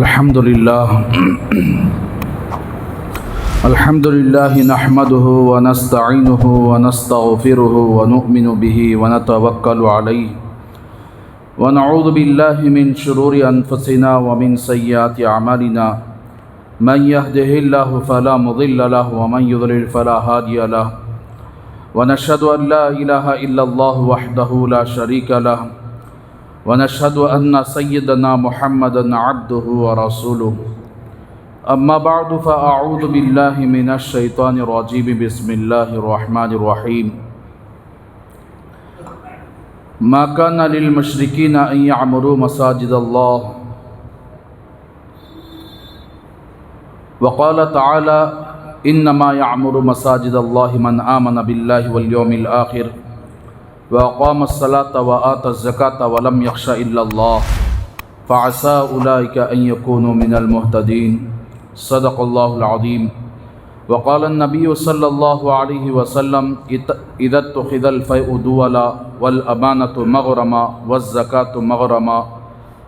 الحمد لله نحمده ونستعينه ونستغفره ونؤمن به ونتوكل عليه ونعوذ بالله من شرور أنفسنا ومن سيئات أعمالنا من يهده الله فلا مضل له ومن يضلل فلا هادي له ونشهد أن لا إله إلا الله وحده لا شريك له ونشهد أن سيدنا محمدا عبده ورسوله أما بعد فأعوذ بالله من الشيطان الرجيم بسم الله الرحمن الرحيم ما كان للمشركين أن يعمروا مساجد الله وقال تعالى إنما يعمر مساجد الله من آمن بالله واليوم الآخر وأقام الصلاة وآتى الزكاة ولم يخش إلا الله فعسى أولئك أن يكونوا من المهتدين صدق الله العظيم وقال النبي صلى الله عليه وسلم إذا اتخذ الفيء دولا والأمانة مغرما والزكاة مغرما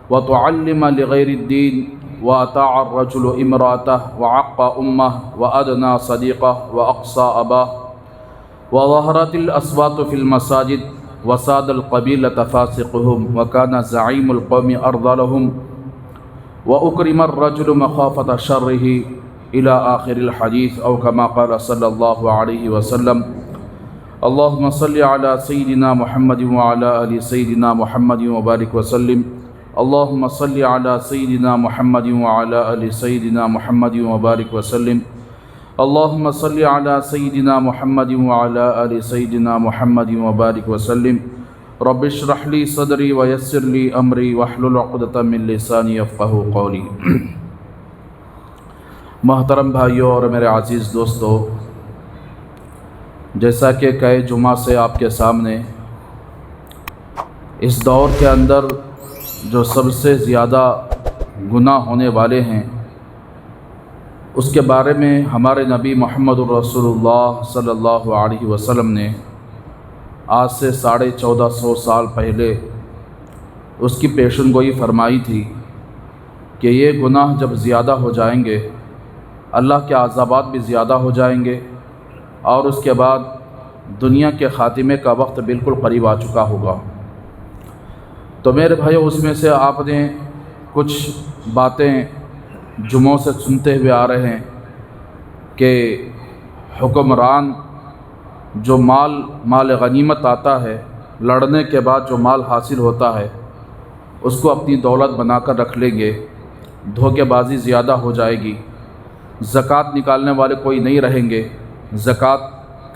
وتعلم لغير الدين وأطاع الرجل امرأته وعق أمه وأدنى صديقه وأقصى أباه وظهرت الأصوات في المساجد وساد القبيلة فاسقهم وكان زعيم القوم أرذلهم وأكرم الرجل مخافة شره إلى آخر الحديث أو كما قال صلى الله عليه وسلم اللهم صل على سيدنا محمد وعلى آل سيدنا محمد وبارك وسلم اللهم صل على سيدنا محمد وعلى آل سيدنا محمد وبارك وسلم اللهم صل على سيدنا محمد وعلى آل سيدنا محمد وبارك وسلم رب اشرح لي صدري ويسر لي أمري واحلل عقدة من لساني يفقهوا قولي محترم بھائیوں اور میرے عزیز دوستو، جیسا کہ کئی جمعہ سے آپ کے سامنے اس دور کے اندر جو سب سے زیادہ گناہ ہونے والے ہیں اس کے بارے میں ہمارے نبی محمد الرسول اللہ صلی اللہ علیہ وسلم نے آج سے 1450 سال پہلے اس کی پیشن گوئی فرمائی تھی کہ یہ گناہ جب زیادہ ہو جائیں گے اللہ کے عذابات بھی زیادہ ہو جائیں گے اور اس کے بعد دنیا کے خاتمے کا وقت بالکل قریب آ چکا ہوگا۔ تو میرے بھائیو، اس میں سے آپ نے کچھ باتیں جمعوں سے سنتے ہوئے آ رہے ہیں کہ حکمران جو مال غنیمت آتا ہے، لڑنے کے بعد جو مال حاصل ہوتا ہے اس کو اپنی دولت بنا کر رکھ لیں گے، دھوکے بازی زیادہ ہو جائے گی، زکوٰۃ نکالنے والے کوئی نہیں رہیں گے، زکوٰۃ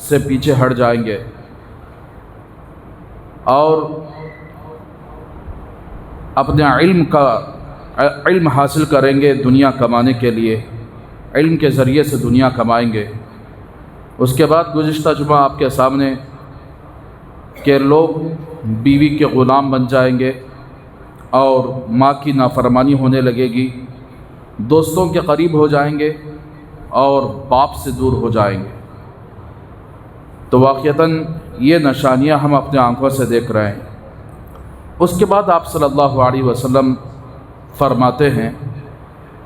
سے پیچھے ہٹ جائیں گے اور اپنے علم حاصل کریں گے دنیا کمانے کے لیے، علم کے ذریعے سے دنیا کمائیں گے۔ اس کے بعد گزشتہ جمعہ آپ کے سامنے کہ لوگ بیوی کے غلام بن جائیں گے اور ماں کی نافرمانی ہونے لگے گی، دوستوں کے قریب ہو جائیں گے اور باپ سے دور ہو جائیں گے۔ تو واقعتاً یہ نشانیاں ہم اپنے آنکھوں سے دیکھ رہے ہیں۔ اس کے بعد آپ صلی اللہ علیہ وسلم فرماتے ہیں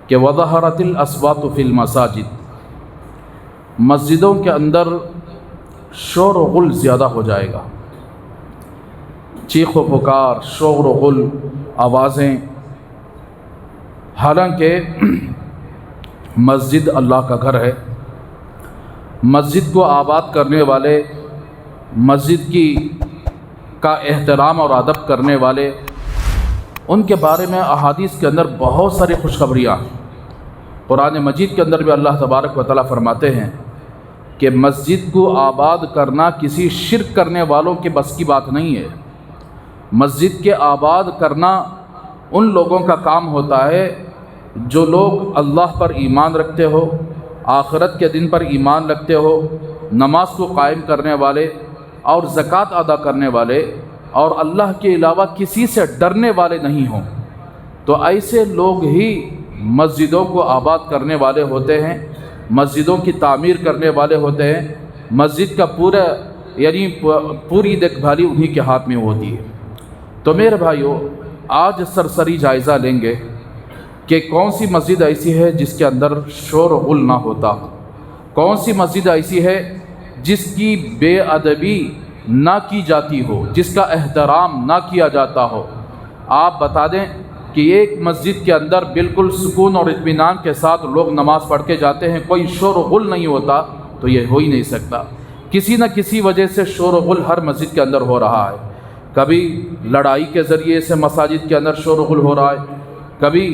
کہ وظہرت الاصوات فی المساجد، مسجدوں کے اندر شور و غل زیادہ ہو جائے گا، چیخ و پکار، شور و غل، آوازیں۔ حالانکہ مسجد اللہ کا گھر ہے، مسجد کو آباد کرنے والے، مسجد کا احترام اور ادب کرنے والے، ان کے بارے میں احادیث کے اندر بہت ساری خوشخبریاں ہیں۔ قرآن مجید کے اندر بھی اللہ تبارک و تعالیٰ فرماتے ہیں کہ مسجد کو آباد کرنا کسی شرک کرنے والوں کے بس کی بات نہیں ہے، مسجد کے آباد کرنا ان لوگوں کا کام ہوتا ہے جو لوگ اللہ پر ایمان رکھتے ہو، آخرت کے دن پر ایمان رکھتے ہو، نماز کو قائم کرنے والے اور زکوٰۃ ادا کرنے والے اور اللہ کے علاوہ کسی سے ڈرنے والے نہیں ہوں۔ تو ایسے لوگ ہی مسجدوں کو آباد کرنے والے ہوتے ہیں، مسجدوں کی تعمیر کرنے والے ہوتے ہیں، مسجد کا پوری دیکھ بھالی انہی کے ہاتھ میں ہوتی ہے۔ تو میرے بھائیو، آج سرسری جائزہ لیں گے کہ کون سی مسجد ایسی ہے جس کے اندر شور و غل نہ ہوتا، کون سی مسجد ایسی ہے جس کی بے ادبی نہ کی جاتی ہو، جس کا احترام نہ کیا جاتا ہو۔ آپ بتا دیں کہ ایک مسجد کے اندر بالکل سکون اور اطمینان کے ساتھ لوگ نماز پڑھ کے جاتے ہیں، کوئی شور و غل نہیں ہوتا، تو یہ ہو ہی نہیں سکتا۔ کسی نہ کسی وجہ سے شور و غل ہر مسجد کے اندر ہو رہا ہے۔ کبھی لڑائی کے ذریعے سے مساجد کے اندر شور و غل ہو رہا ہے، کبھی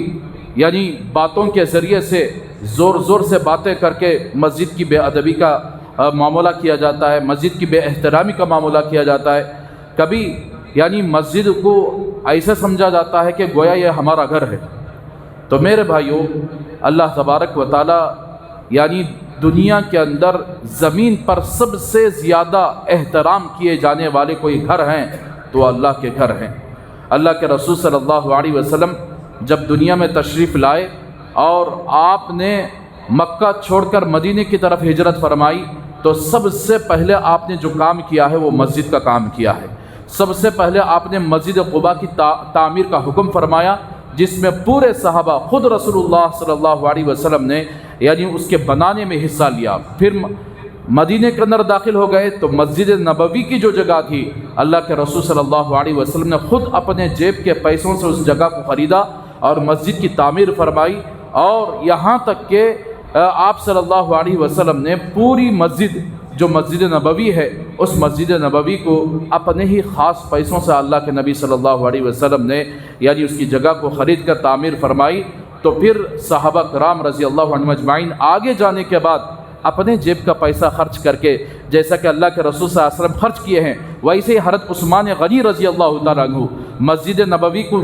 یعنی باتوں کے ذریعے سے زور زور سے باتیں کر کے مسجد کی بے ادبی کا معاملہ کیا جاتا ہے، مسجد کی بے احترامی کا معاملہ کیا جاتا ہے، کبھی یعنی مسجد کو ایسا سمجھا جاتا ہے کہ گویا یہ ہمارا گھر ہے۔ تو میرے بھائیوں، اللہ تبارک و تعالی یعنی دنیا کے اندر زمین پر سب سے زیادہ احترام کیے جانے والے کوئی گھر ہیں تو اللہ کے گھر ہیں۔ اللہ کے رسول صلی اللہ علیہ وسلم جب دنیا میں تشریف لائے اور آپ نے مکہ چھوڑ کر مدینے کی طرف ہجرت فرمائی، تو سب سے پہلے آپ نے جو کام کیا ہے وہ مسجد کا کام کیا ہے۔ سب سے پہلے آپ نے مسجد قباء کی تعمیر کا حکم فرمایا، جس میں پورے صحابہ، خود رسول اللہ صلی اللہ علیہ وسلم نے یعنی اس کے بنانے میں حصہ لیا۔ پھر مدینے کے اندر داخل ہو گئے تو مسجد نبوی کی جو جگہ تھی، اللہ کے رسول صلی اللہ علیہ وسلم نے خود اپنے جیب کے پیسوں سے اس جگہ کو خریدا اور مسجد کی تعمیر فرمائی، اور یہاں تک کہ آپ صلی اللہ علیہ وسلم نے پوری مسجد جو مسجد نبوی ہے، اس مسجد نبوی کو اپنے ہی خاص پیسوں سے اللہ کے نبی صلی اللہ علیہ وسلم نے یعنی اس کی جگہ کو خرید کر تعمیر فرمائی۔ تو پھر صحابہ کرام رضی اللہ عنہم اجمعین آگے جانے کے بعد اپنے جیب کا پیسہ خرچ کر کے، جیسا کہ اللہ کے رسول صلی اللہ علیہ وسلم خرچ کیے ہیں، ویسے ہی حضرت عثمان غنی رضی اللہ تعالیٰ عنہ مسجد نبوی کو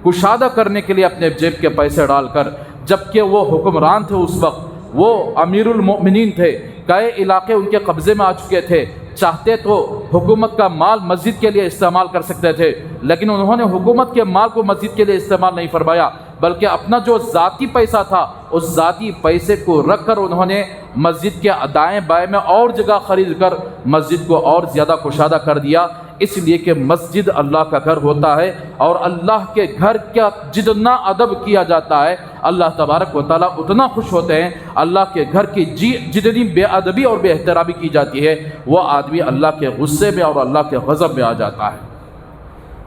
کشادہ کرنے کے لیے اپنے جیب کے پیسے ڈال کر، جبکہ وہ حکمران تھے، اس وقت وہ امیر المؤمنین تھے، کئی علاقے ان کے قبضے میں آ چکے تھے، چاہتے تو حکومت کا مال مسجد کے لیے استعمال کر سکتے تھے، لیکن انہوں نے حکومت کے مال کو مسجد کے لیے استعمال نہیں فرمایا، بلکہ اپنا جو ذاتی پیسہ تھا اس ذاتی پیسے کو رکھ کر انہوں نے مسجد کے دائیں بائیں میں اور جگہ خرید کر مسجد کو اور زیادہ کشادہ کر دیا، اس لیے کہ مسجد اللہ کا گھر ہوتا ہے، اور اللہ کے گھر کا جتنا ادب کیا جاتا ہے اللہ تبارک و تعالیٰ اتنا خوش ہوتے ہیں۔ اللہ کے گھر کی جتنی بے ادبی اور بے احترامی کی جاتی ہے وہ آدمی اللہ کے غصے میں اور اللہ کے غضب میں آ جاتا ہے۔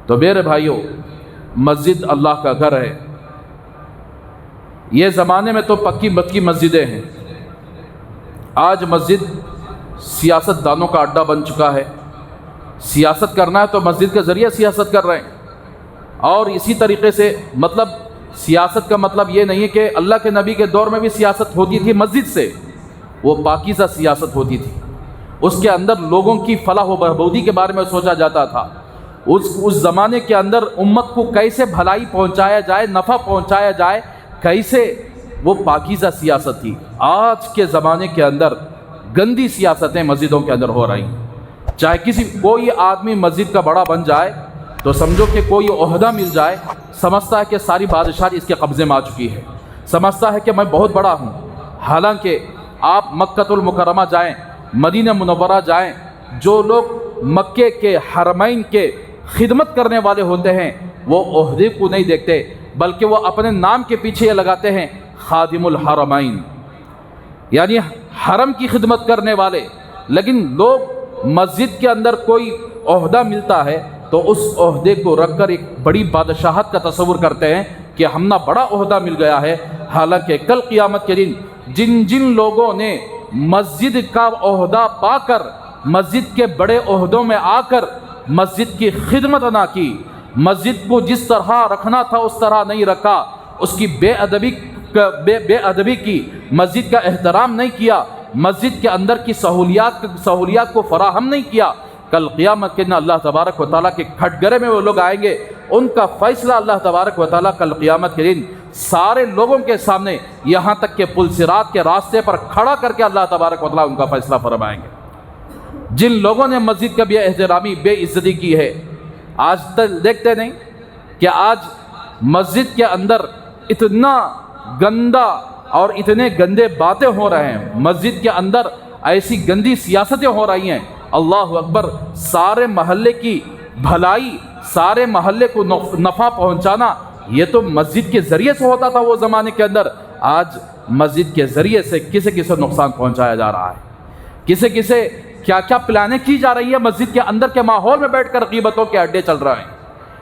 تو میرے بھائیوں، مسجد اللہ کا گھر ہے۔ یہ زمانے میں تو پکی مکی مسجدیں ہیں، آج مسجد سیاست دانوں کا اڈا بن چکا ہے۔ سیاست کرنا ہے تو مسجد کے ذریعے سیاست کر رہے ہیں، اور اسی طریقے سے مطلب سیاست کا مطلب یہ نہیں ہے کہ اللہ کے نبی کے دور میں بھی سیاست ہوتی تھی مسجد سے، وہ پاکیزہ سیاست ہوتی تھی، اس کے اندر لوگوں کی فلاح و بہبودی کے بارے میں سوچا جاتا تھا، اس زمانے کے اندر امت کو کیسے بھلائی پہنچایا جائے، نفع پہنچایا جائے، کیسے، وہ پاکیزہ سیاست تھی۔ آج کے زمانے کے اندر گندی سیاستیں مسجدوں کے اندر ہو رہی ہیں۔ چاہے کوئی آدمی مسجد کا بڑا بن جائے تو سمجھو کہ کوئی عہدہ مل جائے، سمجھتا ہے کہ ساری بادشاہی اس کے قبضے میں آ چکی ہے، سمجھتا ہے کہ میں بہت بڑا ہوں۔ حالانکہ آپ مکہ المکرمہ جائیں، مدینہ منورہ جائیں، جو لوگ مکے کے حرمین کے خدمت کرنے والے ہوتے ہیں وہ عہدے کو نہیں دیکھتے، بلکہ وہ اپنے نام کے پیچھے یہ لگاتے ہیں خادم الحرمین، یعنی حرم کی خدمت کرنے والے۔ لیکن لوگ مسجد کے اندر کوئی عہدہ ملتا ہے تو اس عہدے کو رکھ کر ایک بڑی بادشاہت کا تصور کرتے ہیں کہ ہم نہ بڑا عہدہ مل گیا ہے، حالانکہ کل قیامت کے دن جن لوگوں نے مسجد کا عہدہ پا کر، مسجد کے بڑے عہدوں میں آ کر مسجد کی خدمت نہ کی، مسجد کو جس طرح رکھنا تھا اس طرح نہیں رکھا، اس کی بے ادبی کی، مسجد کا احترام نہیں کیا، مسجد کے اندر کی سہولیات کو فراہم نہیں کیا، کل قیامت کے دن اللہ تبارک و تعالیٰ کے کھٹگرے میں وہ لوگ آئیں گے، ان کا فیصلہ اللہ تبارک و تعالیٰ کل قیامت کے دن سارے لوگوں کے سامنے، یہاں تک کہ پل صراط کے راستے پر کھڑا کر کے اللہ تبارک و تعالیٰ ان کا فیصلہ فرمائیں گے۔ جن لوگوں نے مسجد کا بے احترامی، بے عزتی کی ہے، آج تک دیکھتے نہیں کہ آج مسجد کے اندر اتنا گندا اور اتنے گندے باتیں ہو رہے ہیں، مسجد کے اندر ایسی گندی سیاستیں ہو رہی ہیں، اللہ اکبر، سارے محلے کی بھلائی، سارے محلے کو نفع پہنچانا یہ تو مسجد کے ذریعے سے ہوتا تھا وہ زمانے کے اندر، آج مسجد کے ذریعے سے کسے کسے نقصان پہنچایا جا رہا ہے، کسے کسے کیا کیا پلانیں کی جا رہی ہے۔ مسجد کے اندر کے ماحول میں بیٹھ کر غیبتوں کے اڈے چل رہے ہیں،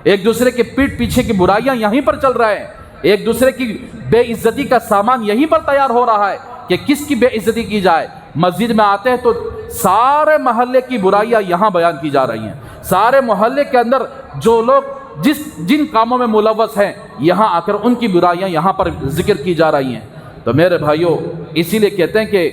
ایک دوسرے کے پیٹھ پیچھے کی برائیاں یہیں پر چل رہے ہیں، ایک دوسرے کی بے عزتی کا سامان یہیں پر تیار ہو رہا ہے کہ کس کی بے عزتی کی جائے۔ مسجد میں آتے ہیں تو سارے محلے کی برائیاں یہاں بیان کی جا رہی ہیں، سارے محلے کے اندر جو لوگ جن کاموں میں ملوث ہیں یہاں آ کر ان کی برائیاں یہاں پر ذکر کی جا رہی ہیں۔ تو میرے بھائیوں، اسی لیے کہتے ہیں کہ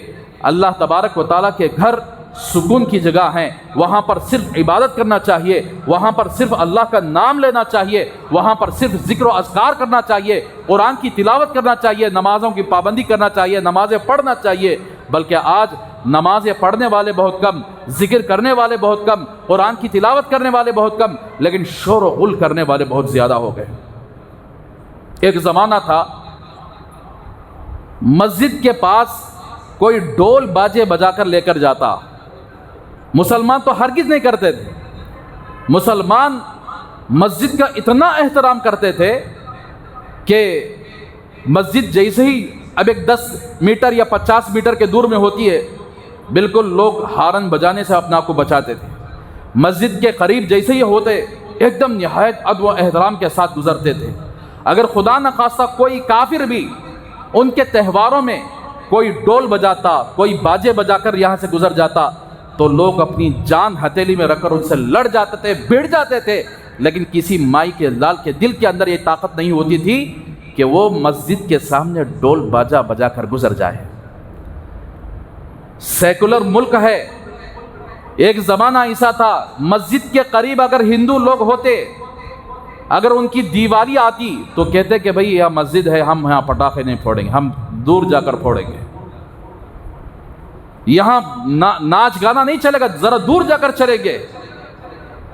اللہ تبارک و تعالیٰ کے گھر سکون کی جگہ ہیں، وہاں پر صرف عبادت کرنا چاہیے، وہاں پر صرف اللہ کا نام لینا چاہیے، وہاں پر صرف ذکر و اذکار کرنا چاہیے، قرآن کی تلاوت کرنا چاہیے، نمازوں کی پابندی کرنا چاہیے، نمازیں پڑھنا چاہیے۔ بلکہ آج نمازیں پڑھنے والے بہت کم، ذکر کرنے والے بہت کم، قرآن کی تلاوت کرنے والے بہت کم، لیکن شور و غل کرنے والے بہت زیادہ ہو گئے۔ ایک زمانہ تھا مسجد کے پاس کوئی ڈول باجے بجا کر لے کر جاتا، مسلمان تو ہرگز نہیں کرتے تھے۔ مسلمان مسجد کا اتنا احترام کرتے تھے کہ مسجد جیسے ہی اب ایک 10 میٹر یا 50 میٹر کے دور میں ہوتی ہے، بالکل لوگ ہارن بجانے سے اپنا آپ کو بچاتے تھے۔ مسجد کے قریب جیسے ہی ہوتے ایک دم نہایت ادب و احترام کے ساتھ گزرتے تھے۔ اگر خدا نخواستہ کوئی کافر بھی ان کے تہواروں میں کوئی ڈول بجاتا، کوئی باجے بجا کر یہاں سے گزر جاتا تو لوگ اپنی جان ہتھیلی میں رکھ کر ان سے لڑ جاتے تھے، بھیڑ جاتے تھے، لیکن کسی مائی کے لال کے دل کے اندر یہ طاقت نہیں ہوتی تھی کہ وہ مسجد کے سامنے ڈول باجا بجا کر گزر جائے۔ سیکولر ملک ہے، ایک زمانہ ایسا تھا مسجد کے قریب اگر ہندو لوگ ہوتے، اگر ان کی دیوالی آتی تو کہتے کہ بھئی یہ مسجد ہے، ہم یہاں پٹاخے نہیں پھوڑیں گے، ہم دور جا کر پھوڑیں گے، یہاں ناچ گانا نہیں چلے گا، ذرا دور جا کر چلیں گے۔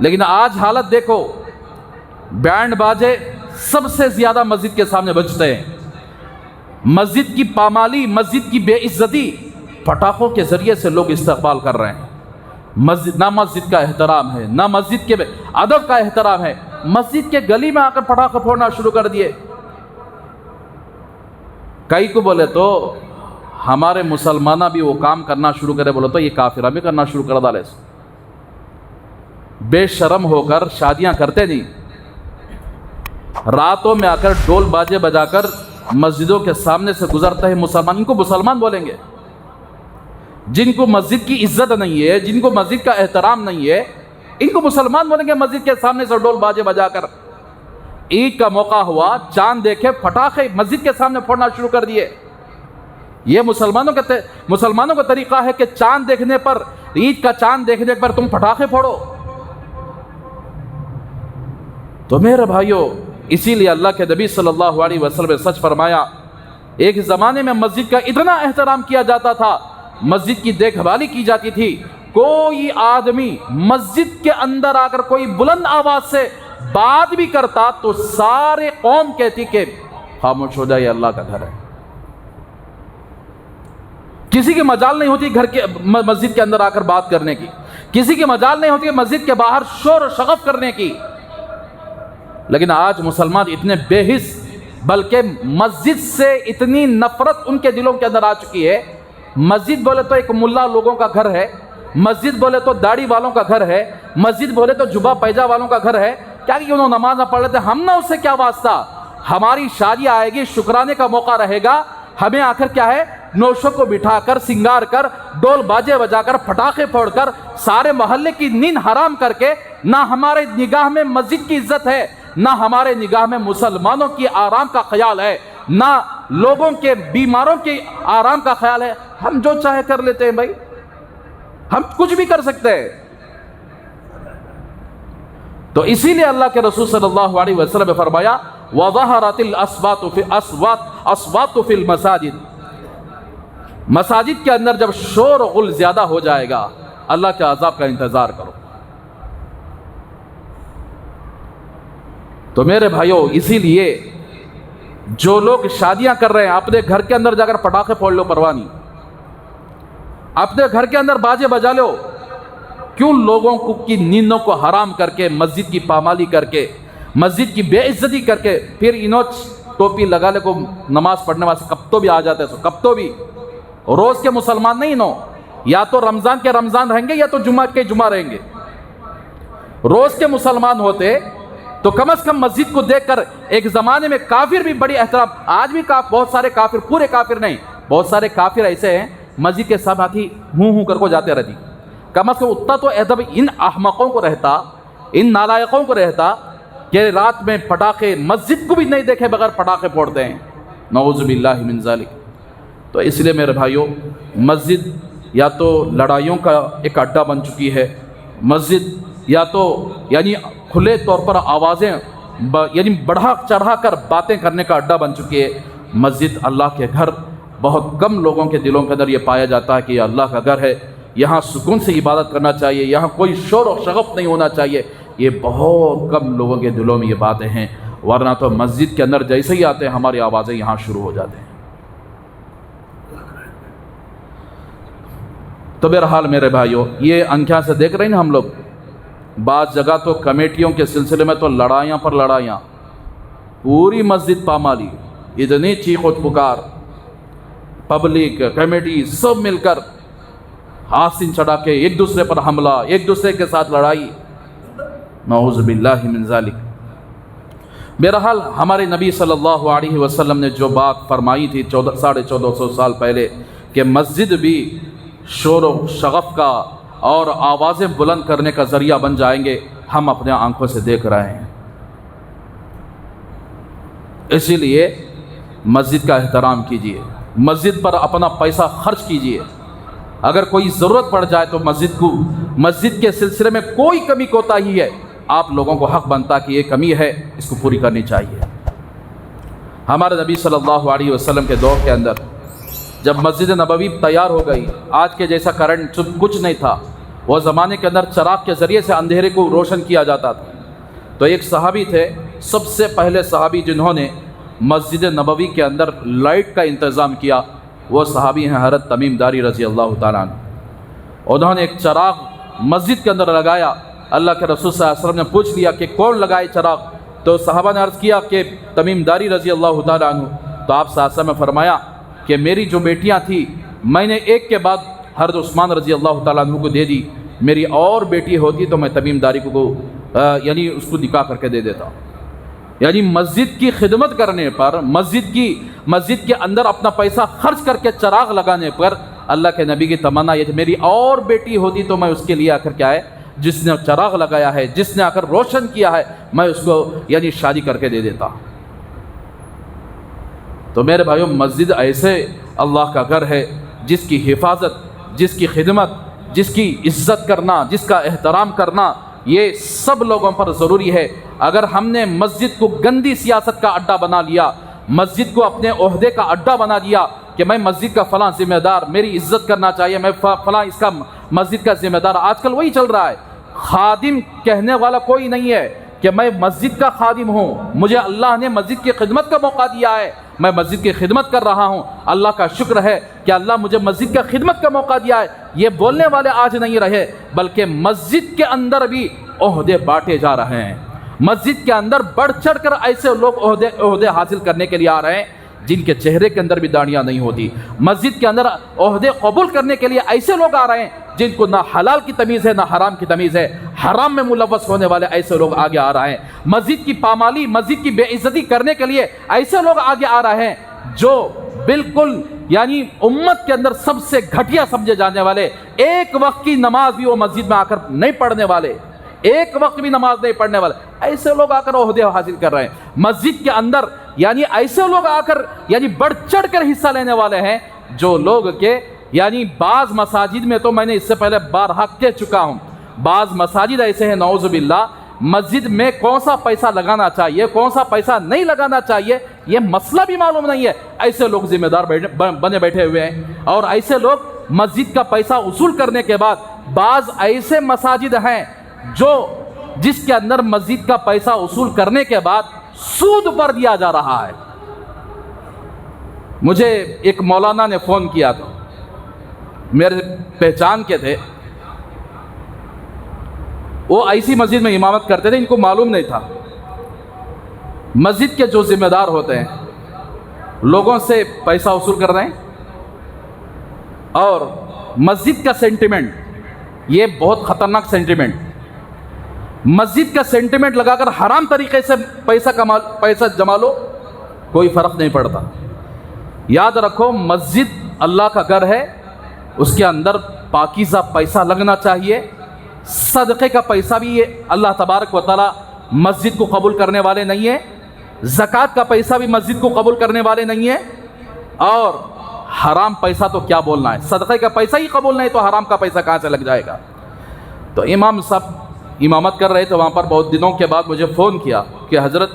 لیکن آج حالت دیکھو، بینڈ باجے سب سے زیادہ مسجد کے سامنے بجتے ہیں، مسجد کی پامالی، مسجد کی بے عزتی پٹاخوں کے ذریعے سے لوگ استقبال کر رہے ہیں۔ مسجد نہ مسجد کا احترام ہے، نہ مسجد کے ادب کا احترام ہے، مسجد کے گلی میں آ کر پٹاخے پھوڑنا شروع کر دیے۔ کئی کو بولے تو ہمارے مسلمانہ بھی وہ کام کرنا شروع کرے، بولے تو یہ کافرہ بھی کرنا شروع کر ڈالے۔ بے شرم ہو کر شادیاں کرتے نہیں، راتوں میں آ کر ڈول باجے بجا کر مسجدوں کے سامنے سے گزرتا ہے مسلمان، ان کو مسلمان بولیں گے؟ جن کو مسجد کی عزت نہیں ہے، جن کو مسجد کا احترام نہیں ہے، ان کو مسلمان بولیں گے مسجد کے سامنے سے ڈول باجے بجا کر؟ عید کا موقع ہوا، چاند دیکھے، پٹاخے مسجد کے سامنے پھوڑنا شروع کر دیے۔ یہ مسلمانوں کا طریقہ ہے کہ چاند دیکھنے پر، عید کا چاند دیکھنے پر تم پٹاخے پھوڑو۔ تو میرے بھائیوں، اسی لیے اللہ کے نبی صلی اللہ علیہ وسلم نے سچ فرمایا، ایک زمانے میں مسجد کا اتنا احترام کیا جاتا تھا، مسجد کی دیکھ بھالی کی جاتی تھی، کوئی آدمی مسجد کے اندر آ کر کوئی بلند آواز سے بات بھی کرتا تو سارے قوم کہتی کہ خاموش ہو جائے، یہ اللہ کا گھر ہے۔ کسی کی مجال نہیں ہوتی گھر کے مسجد کے اندر آ کر بات کرنے کی، کسی کی مجال نہیں ہوتی مسجد کے باہر شور و شغف کرنے کی۔ لیکن آج مسلمان اتنے بے حس، بلکہ مسجد سے اتنی نفرت ان کے دلوں کے اندر آ چکی ہے۔ مسجد بولے تو ایک ملا لوگوں کا گھر ہے، مسجد بولے تو داڑھی والوں کا گھر ہے، مسجد بولے تو جبہ پیجا والوں کا گھر ہے۔ کیا کہ انہوں نماز نہ پڑھ لیتے، ہم نہ اس سے کیا واسطہ؟ ہماری شادی آئے گی، شکرانے کا موقع رہے گا، ہمیں آخر کیا ہے، نوشوں کو بٹھا کر، سنگار کر، ڈول باجے بجا کر، پٹاخے پھوڑ کر، سارے محلے کی نیند حرام کر کے، نہ ہمارے نگاہ میں مسجد کی عزت ہے، نہ ہمارے نگاہ میں مسلمانوں کی آرام کا خیال ہے، نہ لوگوں کے بیماروں کے آرام کا خیال ہے، ہم جو چاہے کر لیتے ہیں بھائی، ہم کچھ بھی کر سکتے ہیں۔ تو اسی لیے اللہ کے رسول صلی اللہ علیہ وسلم نے فرمایا وَظَهَرَتِ الْأَصْوَاتُ فِي الْمَسَاجِدِ، مساجد کے اندر جب شور و غل زیادہ ہو جائے گا، اللہ کے عذاب کا انتظار کرو۔ تو میرے بھائیوں، اسی لیے جو لوگ شادیاں کر رہے ہیں، اپنے گھر کے اندر جا کر پٹاخے پھوڑ لو، پرواہ نہیں، اپنے گھر کے اندر باجے بجا لو، کیوں لوگوں کی نیندوں کو حرام کر کے، مسجد کی پامالی کر کے، مسجد کی بے عزتی کر کے پھر انہوں ٹوپی لگا لے کو نماز پڑھنے واسطے کب تو بھی آ جاتے ہیں، کب تو بھی روز کے مسلمان نہیں نو، یا تو رمضان کے رمضان رہیں گے یا تو جمعہ کے جمعہ رہیں گے۔ روز کے مسلمان ہوتے تو کم از کم مسجد کو دیکھ کر، ایک زمانے میں کافر بھی بڑی احترام، آج بھی بہت سارے کافر، پورے کافر نہیں، بہت سارے کافر ایسے ہیں مسجد کے ساتھ ہاتھی ہوں کر کو جاتے رہتی، کم از کم اتنا تو ادب ان احمقوں کو رہتا، ان نالائقوں کو رہتا کہ رات میں پٹاخے، مسجد کو بھی نہیں دیکھے بغیر پٹاخے پھوڑتے ہیں، نعوذ باللہ من ذالک۔ تو اس لیے میرے بھائیوں، مسجد یا تو لڑائیوں کا ایک اڈا بن چکی ہے، مسجد یا تو یعنی کھلے طور پر آوازیں یعنی بڑھا چڑھا کر باتیں کرنے کا اڈا بن چکی ہے۔ مسجد اللہ کے گھر، بہت کم لوگوں کے دلوں کے اندر یہ پایا جاتا ہے کہ یہ اللہ کا گھر ہے، یہاں سکون سے عبادت کرنا چاہیے، یہاں کوئی شور و شغف نہیں ہونا چاہیے، یہ بہت کم لوگوں کے دلوں میں یہ باتیں ہیں، ورنہ تو مسجد کے اندر جیسے ہی آتے ہیں ہماری آوازیں یہاں شروع ہو جاتے ہیں۔ تو بہرحال میرے بھائیوں، یہ آنکھیں سے دیکھ رہے ہیں نا ہم لوگ، بعض جگہ تو کمیٹیوں کے سلسلے میں تو لڑائیاں پر لڑائیاں، پوری مسجد پامالی، اتنی چیخ و پکار، پبلک کمیٹی سب مل کر آستین چڑھا کے ایک دوسرے پر حملہ، ایک دوسرے کے ساتھ لڑائی، نعوذ باللہ من ذالک۔ بہرحال ہمارے نبی صلی اللہ علیہ وسلم نے جو بات فرمائی تھی 1450 سال پہلے کہ مسجد بھی شور و شغف کا اور آوازیں بلند کرنے کا ذریعہ بن جائیں گے، ہم اپنے آنکھوں سے دیکھ رہے ہیں۔ اسی لیے مسجد کا احترام کیجیے، مسجد پر اپنا پیسہ خرچ کیجیے، اگر کوئی ضرورت پڑ جائے تو مسجد کے سلسلے میں کوئی کمی کوتاہی ہے، آپ لوگوں کو حق بنتا کہ یہ کمی ہے، اس کو پوری کرنی چاہیے۔ ہمارے نبی صلی اللہ علیہ وسلم کے دور کے اندر جب مسجد نبوی تیار ہو گئی، آج کے جیسا کرنٹ کچھ نہیں تھا، وہ زمانے کے اندر چراغ کے ذریعے سے اندھیرے کو روشن کیا جاتا تھا۔ تو ایک صحابی تھے، سب سے پہلے صحابی جنہوں نے مسجد نبوی کے اندر لائٹ کا انتظام کیا، وہ صحابی ہیں حضرت تمیم داری رضی اللہ تعالیٰ عنہ۔ انہوں نے ایک چراغ مسجد کے اندر لگایا، اللہ کے رسول صلی اللہ علیہ وسلم نے پوچھ لیا کہ کون لگائے چراغ، تو صحابہ نے عرض کیا کہ تمیم داری رضی اللہ تعالیٰ عنہ۔ تو آپ صلی اللہ علیہ وسلم نے فرمایا کہ میری جو بیٹیاں تھیں میں نے ایک کے بعد حضرت عثمان رضی اللہ تعالیٰ عنہ کو دے دی، میری اور بیٹی ہوتی تو میں تمیم داری کو یعنی اس کو نکاح کر کے دے دیتا۔ یعنی مسجد کی خدمت کرنے پر، مسجد کے اندر اپنا پیسہ خرچ کر کے چراغ لگانے پر اللہ کے نبی کی تمنا یہ تھی میری اور بیٹی ہوتی تو میں اس کے لیے آخر کیا ہے، جس نے چراغ لگایا ہے، جس نے آ کر روشن کیا ہے، میں اس کو یعنی شادی کر کے دے دیتا۔ تو میرے بھائیوں، مسجد ایسے اللہ کا گھر ہے جس کی حفاظت، جس کی خدمت، جس کی عزت کرنا، جس کا احترام کرنا، یہ سب لوگوں پر ضروری ہے۔ اگر ہم نے مسجد کو گندی سیاست کا اڈا بنا لیا، مسجد کو اپنے عہدے کا اڈا بنا دیا کہ میں مسجد کا فلاں ذمہ دار، میری عزت کرنا چاہیے، میں فلاں اس کا مسجد کا ذمہ دار، آج کل وہی چل رہا ہے۔ خادم کہنے والا کوئی نہیں ہے کہ میں مسجد کا خادم ہوں، مجھے اللہ نے مسجد کی خدمت کا موقع دیا ہے، میں مسجد کی خدمت کر رہا ہوں، اللہ کا شکر ہے کہ اللہ مجھے مسجد کا خدمت کا موقع دیا ہے۔ یہ بولنے والے آج نہیں رہے، بلکہ مسجد کے اندر بھی عہدے بانٹے جا رہے ہیں۔ مسجد کے اندر بڑھ چڑھ کر ایسے لوگ عہدے حاصل کرنے کے لیے آ رہے ہیں جن کے چہرے کے اندر بھی داڑیاں نہیں ہوتی۔ مسجد کے اندر عہدے قبول کرنے کے لیے ایسے لوگ آ رہے ہیں جن کو نہ حلال کی تمیز ہے نہ حرام کی تمیز ہے، حرام میں ملوث ہونے والے ایسے لوگ آگے آ رہے ہیں۔ مسجد کی پامالی، مسجد کی بے عزتی کرنے کے لیے ایسے لوگ آگے آ رہے ہیں جو بالکل یعنی امت کے اندر سب سے گھٹیا سمجھے جانے والے، ایک وقت کی نماز بھی وہ مسجد میں آ کر نہیں پڑھنے والے، ایک وقت بھی نماز نہیں پڑھنے والے، ایسے لوگ آ کر عہدے حاصل کر رہے ہیں۔ مسجد کے اندر یعنی ایسے لوگ آ کر یعنی بڑھ چڑھ کر حصہ لینے والے ہیں، جو لوگ کہ یعنی بعض مساجد میں تو میں نے اس سے پہلے بارہا کہہ چکا ہوں، بعض مساجد ایسے ہیں نعوذ باللہ، مسجد میں کون سا پیسہ لگانا چاہیے، کون سا پیسہ نہیں لگانا چاہیے، یہ مسئلہ بھی معلوم نہیں ہے، ایسے لوگ ذمہ دار بنے بیٹھے ہوئے ہیں۔ اور ایسے لوگ مسجد کا پیسہ وصول کرنے کے بعد، بعض ایسے مساجد ہیں جس کے اندر مسجد کا پیسہ وصول کرنے کے بعد سود پر دیا جا رہا ہے۔ مجھے ایک مولانا نے فون کیا تھا، میرے پہچان کے تھے، وہ ایسی مسجد میں امامت کرتے تھے، ان کو معلوم نہیں تھا، مسجد کے جو ذمہ دار ہوتے ہیں لوگوں سے پیسہ وصول کر رہے ہیں، اور مسجد کا سینٹیمنٹ یہ بہت خطرناک سینٹیمنٹ، مسجد کا سینٹیمنٹ لگا کر حرام طریقے سے پیسہ جما لو، کوئی فرق نہیں پڑتا۔ یاد رکھو مسجد اللہ کا گھر ہے، اس کے اندر پاکیزہ پیسہ لگنا چاہیے۔ صدقے کا پیسہ بھی اللہ تبارک و تعالی مسجد کو قبول کرنے والے نہیں ہیں، زکوٰۃ کا پیسہ بھی مسجد کو قبول کرنے والے نہیں ہیں، اور حرام پیسہ تو کیا بولنا ہے، صدقے کا پیسہ ہی قبول نہیں تو حرام کا پیسہ کہاں سے لگ جائے گا۔ تو امام صاحب امامت کر رہے تھے وہاں پر، بہت دنوں کے بعد مجھے فون کیا کہ حضرت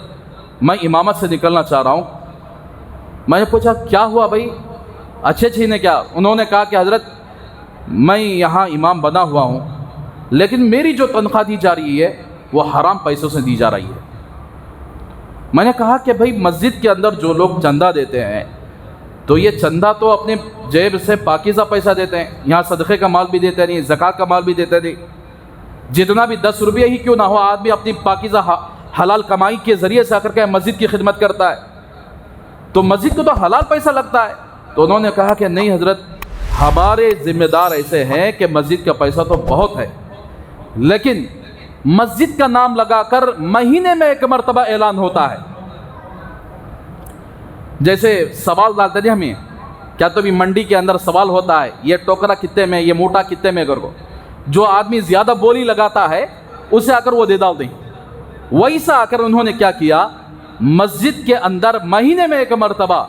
میں امامت سے نکلنا چاہ رہا ہوں۔ میں نے پوچھا کیا ہوا بھائی، اچھے نے کیا؟ انہوں نے کہا کہ حضرت میں یہاں امام بنا ہوا ہوں، لیکن میری جو تنخواہ دی جا رہی ہے وہ حرام پیسوں سے دی جا رہی ہے۔ میں نے کہا کہ بھائی مسجد کے اندر جو لوگ چندہ دیتے ہیں تو یہ چندہ تو اپنے جیب سے پاکیزہ پیسہ دیتے ہیں، یہاں صدقے کا مال بھی دیتے نہیں، زکوٰۃ کا مال بھی دیتے نہیں، جتنا بھی 10 روپیہ ہی کیوں نہ ہو آدمی اپنی پاکیزہ حلال کمائی کے ذریعے سے آ کر کے مسجد کی خدمت کرتا ہے، تو مسجد کو تو حلال پیسہ لگتا ہے۔ تو انہوں نے کہا کہ نہیں حضرت، ہمارے ذمہ دار ایسے ہیں کہ مسجد کا پیسہ تو بہت ہے، لیکن مسجد کا نام لگا کر مہینے میں 1 مرتبہ اعلان ہوتا ہے۔ جیسے سوال ڈالتے تھے ہمیں، کیا تو بھی منڈی کے اندر سوال ہوتا ہے یہ ٹوکرا کتنے میں، یہ موٹا کتنے میں، کر کو جو آدمی زیادہ بولی لگاتا ہے اسے آ کر وہ دے ڈالتے ہیں۔ ویسا آ کر انہوں نے کیا کیا، مسجد کے اندر مہینے میں 1 مرتبہ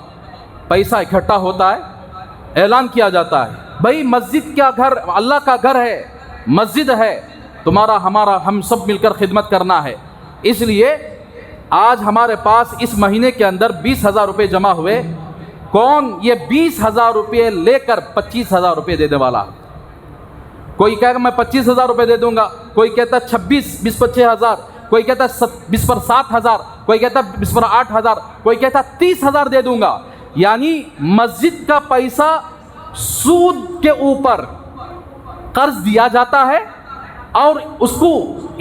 پیسہ اکٹھا ہوتا ہے، اعلان کیا جاتا ہے بھائی مسجد کا گھر اللہ کا گھر ہے، مسجد ہے، تمہارا ہمارا ہم سب مل کر خدمت کرنا ہے، اس لیے آج ہمارے پاس اس مہینے کے اندر 20,000 روپے جمع ہوئے، کون یہ 20,000 روپے لے کر 25,000 روپے دینے والا؟ کوئی کہے گا میں 25,000 روپے دے دوں گا، کوئی کہتا ہے 20 پر 6,000، کوئی کہتا ہے 20 پر 7,000، کوئی کہتا ہے 20 پر 8,000، کوئی کہتا ہے 30,000 دے دوں گا۔ یعنی مسجد کا پیسہ سود کے اوپر قرض دیا جاتا ہے، اور اس کو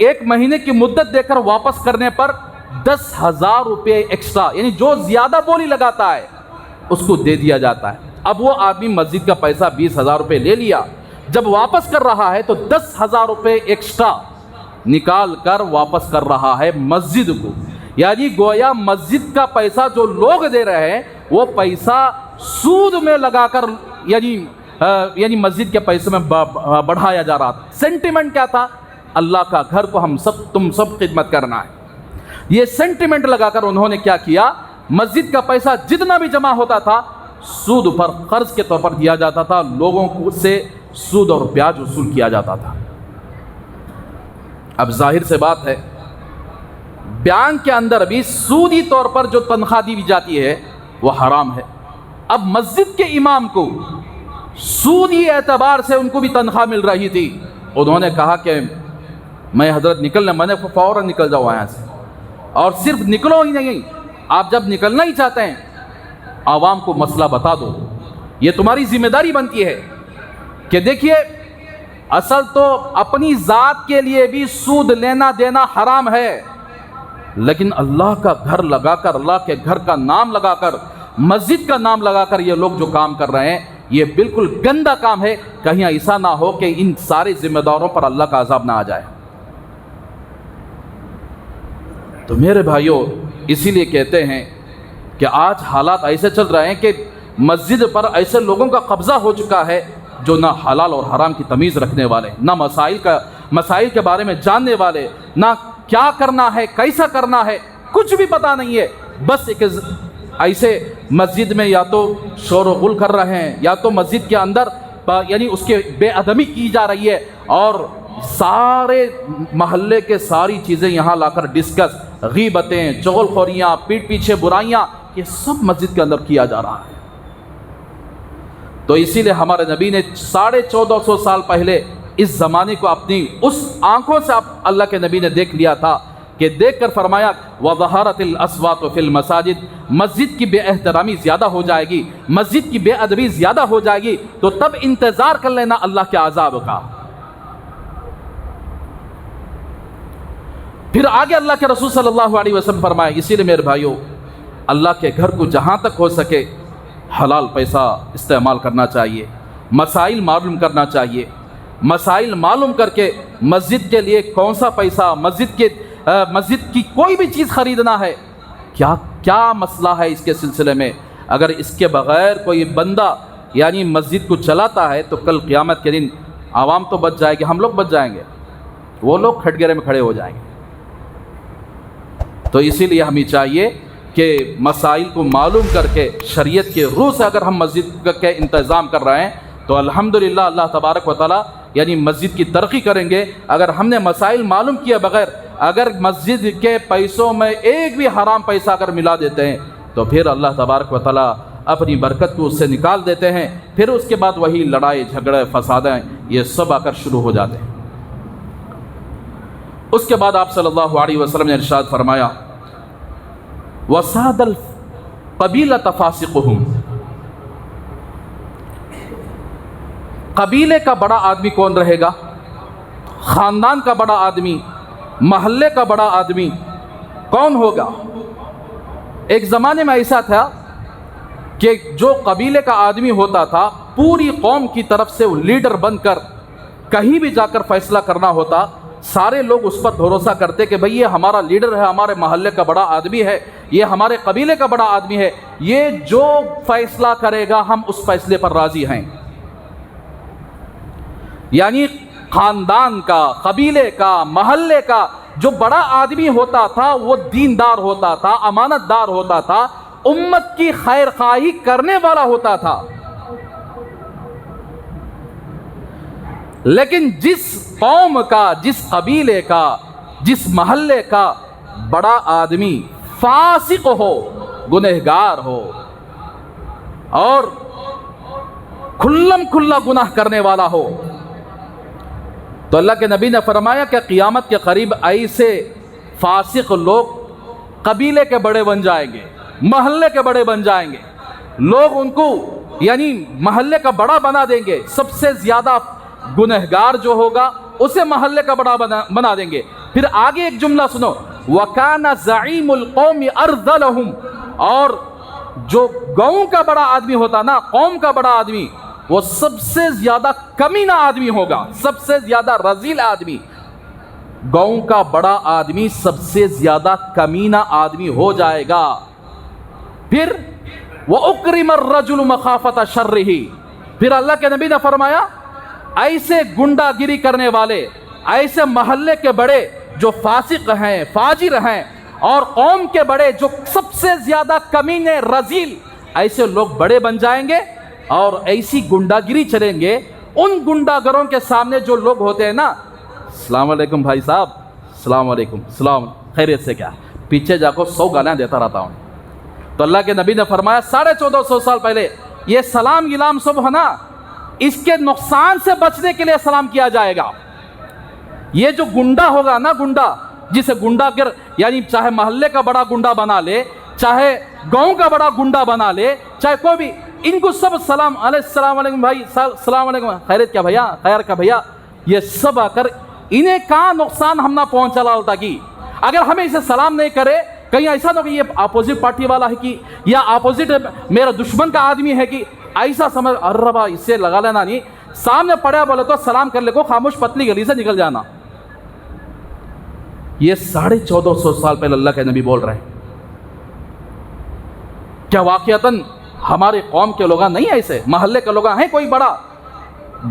1 مہینے کی مدت دے کر واپس کرنے پر 10,000 روپے ایکسٹرا، یعنی جو زیادہ بولی لگاتا ہے اس کو دے دیا جاتا ہے۔ اب وہ آدمی مسجد کا پیسہ 20,000 روپے لے لیا، جب واپس کر رہا ہے تو 10,000 روپے ایکسٹرا نکال کر واپس کر رہا ہے مسجد کو، یعنی گویا مسجد کا پیسہ جو لوگ دے رہے ہیں وہ پیسہ سود میں لگا کر یعنی مسجد کے پیسے میں بڑھایا جا رہا تھا۔ سینٹیمنٹ کیا تھا؟ اللہ کا گھر کو تم سب خدمت کرنا ہے، یہ سینٹیمنٹ لگا کر انہوں نے کیا کیا، مسجد کا پیسہ جتنا بھی جمع ہوتا تھا سود پر قرض کے طور پر دیا جاتا تھا، لوگوں کو سے سود اور بیاج وصول کیا جاتا تھا۔ اب ظاہر سے بات ہے بینک کے اندر بھی سودی طور پر جو تنخواہ دی جاتی ہے وہ حرام ہے۔ اب مسجد کے امام کو سودی اعتبار سے ان کو بھی تنخواہ مل رہی تھی، انہوں نے کہا کہ میں حضرت نکلنا، میں نے فوراً نکل جاؤ یہاں سے، اور صرف نکلو ہی نہیں، آپ جب نکلنا ہی چاہتے ہیں عوام کو مسئلہ بتا دو، یہ تمہاری ذمہ داری بنتی ہے کہ دیکھیے اصل تو اپنی ذات کے لیے بھی سود لینا دینا حرام ہے، لیکن اللہ کا گھر لگا کر، اللہ کے گھر کا نام لگا کر، مسجد کا نام لگا کر یہ لوگ جو کام کر رہے ہیں یہ بالکل گندا کام ہے، کہیں ایسا نہ ہو کہ ان سارے ذمہ داروں پر اللہ کا عذاب نہ آ جائے۔ تو میرے بھائیوں، اسی لیے کہتے ہیں کہ آج حالات ایسے چل رہے ہیں کہ مسجد پر ایسے لوگوں کا قبضہ ہو چکا ہے جو نہ حلال اور حرام کی تمیز رکھنے والے، نہ مسائل کے بارے میں جاننے والے، نہ کیا کرنا ہے کیسا کرنا ہے کچھ بھی پتہ نہیں ہے، بس ایک ایسے مسجد میں یا تو شور و غل کر رہے ہیں، یا تو مسجد کے اندر یعنی اس کے بے ادبی کی جا رہی ہے، اور سارے محلے کے ساری چیزیں یہاں لا کر ڈسکس، غیبتیں، چغل خوریاں، پیٹ پیچھے برائیاں، یہ سب مسجد کے اندر کیا جا رہا ہے۔ تو اسی لیے ہمارے نبی نے 1450 سال پہلے اس زمانے کو اپنی اس آنکھوں سے اللہ کے نبی نے دیکھ لیا تھا کہ دیکھ کر فرمایا وَظَهَرَتِ الْأَصْوَاتُ فِي الْمَسَاجِدِ، مسجد کی بے احترامی زیادہ ہو جائے گی، مسجد کی بے ادبی زیادہ ہو جائے گی، تو تب انتظار کر لینا اللہ کے عذاب کا۔ پھر آگے اللہ کے رسول صلی اللہ علیہ وسلم فرمائے، اسی لیے میرے بھائیوں اللہ کے گھر کو جہاں تک ہو سکے حلال پیسہ استعمال کرنا چاہیے، مسائل معلوم کرنا چاہیے، مسائل معلوم کر کے مسجد کے لیے کون سا پیسہ، مسجد کی کوئی بھی چیز خریدنا ہے، کیا مسئلہ ہے اس کے سلسلے میں، اگر اس کے بغیر کوئی بندہ یعنی مسجد کو چلاتا ہے تو کل قیامت کے دن عوام تو بچ جائے گی، ہم لوگ بچ جائیں گے، وہ لوگ کھٹگرے میں کھڑے ہو جائیں گے۔ تو اسی لیے ہمیں چاہیے کہ مسائل کو معلوم کر کے شریعت کے روح سے اگر ہم مسجد کے انتظام کر رہے ہیں تو الحمدللہ اللہ تبارک و تعالیٰ یعنی مسجد کی ترقی کریں گے۔ اگر ہم نے مسائل معلوم کیے بغیر اگر مسجد کے پیسوں میں ایک بھی حرام پیسہ اگر ملا دیتے ہیں تو پھر اللہ تبارک و تعالیٰ اپنی برکت کو اس سے نکال دیتے ہیں، پھر اس کے بعد وہی لڑائی جھگڑے فسادیں یہ سب آ کر شروع ہو جاتے ہیں۔ اس کے بعد آپ صلی اللہ علیہ وسلم نے ارشاد فرمایا وَسَادَ الْقَبِيلَةَ فَاسِقُهُمْ، قبیلے کا بڑا آدمی کون رہے گا، خاندان کا بڑا آدمی، محلے کا بڑا آدمی کون ہوگا؟ ایک زمانے میں ایسا تھا کہ جو قبیلے کا آدمی ہوتا تھا پوری قوم کی طرف سے وہ لیڈر بن کر کہیں بھی جا کر فیصلہ کرنا ہوتا، سارے لوگ اس پر بھروسہ کرتے کہ بھئی یہ ہمارا لیڈر ہے، ہمارے محلے کا بڑا آدمی ہے، یہ ہمارے قبیلے کا بڑا آدمی ہے، یہ جو فیصلہ کرے گا ہم اس فیصلے پر راضی ہیں۔ یعنی خاندان کا، قبیلے کا، محلے کا جو بڑا آدمی ہوتا تھا وہ دیندار ہوتا تھا، امانت دار ہوتا تھا، امت کی خیر خواہی کرنے والا ہوتا تھا۔ لیکن جس قوم کا، جس قبیلے کا، جس محلے کا بڑا آدمی فاسق ہو، گنہگار ہو اور کھلم کھلا گناہ کرنے والا ہو تو اللہ کے نبی نے فرمایا کہ قیامت کے قریب ایسے فاسق لوگ قبیلے کے بڑے بن جائیں گے، محلے کے بڑے بن جائیں گے، لوگ ان کو یعنی محلے کا بڑا بنا دیں گے، سب سے زیادہ گنہگار جو ہوگا اسے محلے کا بڑا بنا دیں گے۔ پھر آگے ایک جملہ سنو، وَكَانَ زَعِيمُ الْقَوْمِ أَرْذَلَهُمْ، اور جو گاؤں کا بڑا آدمی ہوتا نا، قوم کا بڑا آدمی، وہ سب سے زیادہ کمینہ آدمی ہوگا، سب سے زیادہ رذیل آدمی۔ گاؤں کا بڑا آدمی سب سے زیادہ کمینہ آدمی ہو جائے گا۔ پھر وَأُكْرِمَ الرَّجُلُ مَخَافَةَ شَرِّهِ، پھر اللہ کے نبی نے فرمایا ایسے گنڈا گیری کرنے والے، ایسے محلے کے بڑے جو فاسق ہیں، فاجر ہیں، اور قوم کے بڑے جو سب سے زیادہ کمینے، رذیل، ایسے لوگ بڑے بن جائیں گے اور ایسی گنڈا گیری چلیں گے۔ ان گنڈا گروں کے سامنے جو لوگ ہوتے ہیں نا، السلام علیکم بھائی صاحب، السلام علیکم، السلام، خیریت سے کیا، پیچھے جا کر 100 گالیاں دیتا رہتا ہوں۔ تو اللہ کے نبی نے فرمایا 1450 سال پہلے یہ سلام غلام سب ہے نا، اس کے نقصان سے بچنے کے لیے سلام کیا جائے گا۔ یہ جو گنڈا ہوگا نا، گنڈا جسے گنڈا گر یعنی چاہے محلے کا بڑا گنڈا بنا لے، چاہے گاؤں کا بڑا گنڈا بنا لے، چاہے کوئی بھی، ان کو سب سلام علیہ، السلام علیکم بھائی، السلام علیکم، خیریت کیا بھیا، خیر کا بھیا، یہ سب آ کر انہیں کہاں نقصان ہم نہ پہنچا ہوتا کہ اگر ہمیں اسے سلام نہیں کرے، کہیں ایسا نہ کہ یہ اپوزٹ پارٹی والا ہے کہ یا اپوزٹ میرا دشمن کا آدمی ہے کہ ایسا سمجھ اربا اس سے لگا لینا نہیں، سامنے پڑیا بولے تو سلام کر لے کو، خاموش پتلی گلی سے نکل جانا۔ یہ 1450 سال پہلے اللہ کے نبی بول رہے ہیں۔ کیا واقعتاً ہمارے قوم کے لوگ نہیں ایسے، محلے کے لوگ ہیں، کوئی بڑا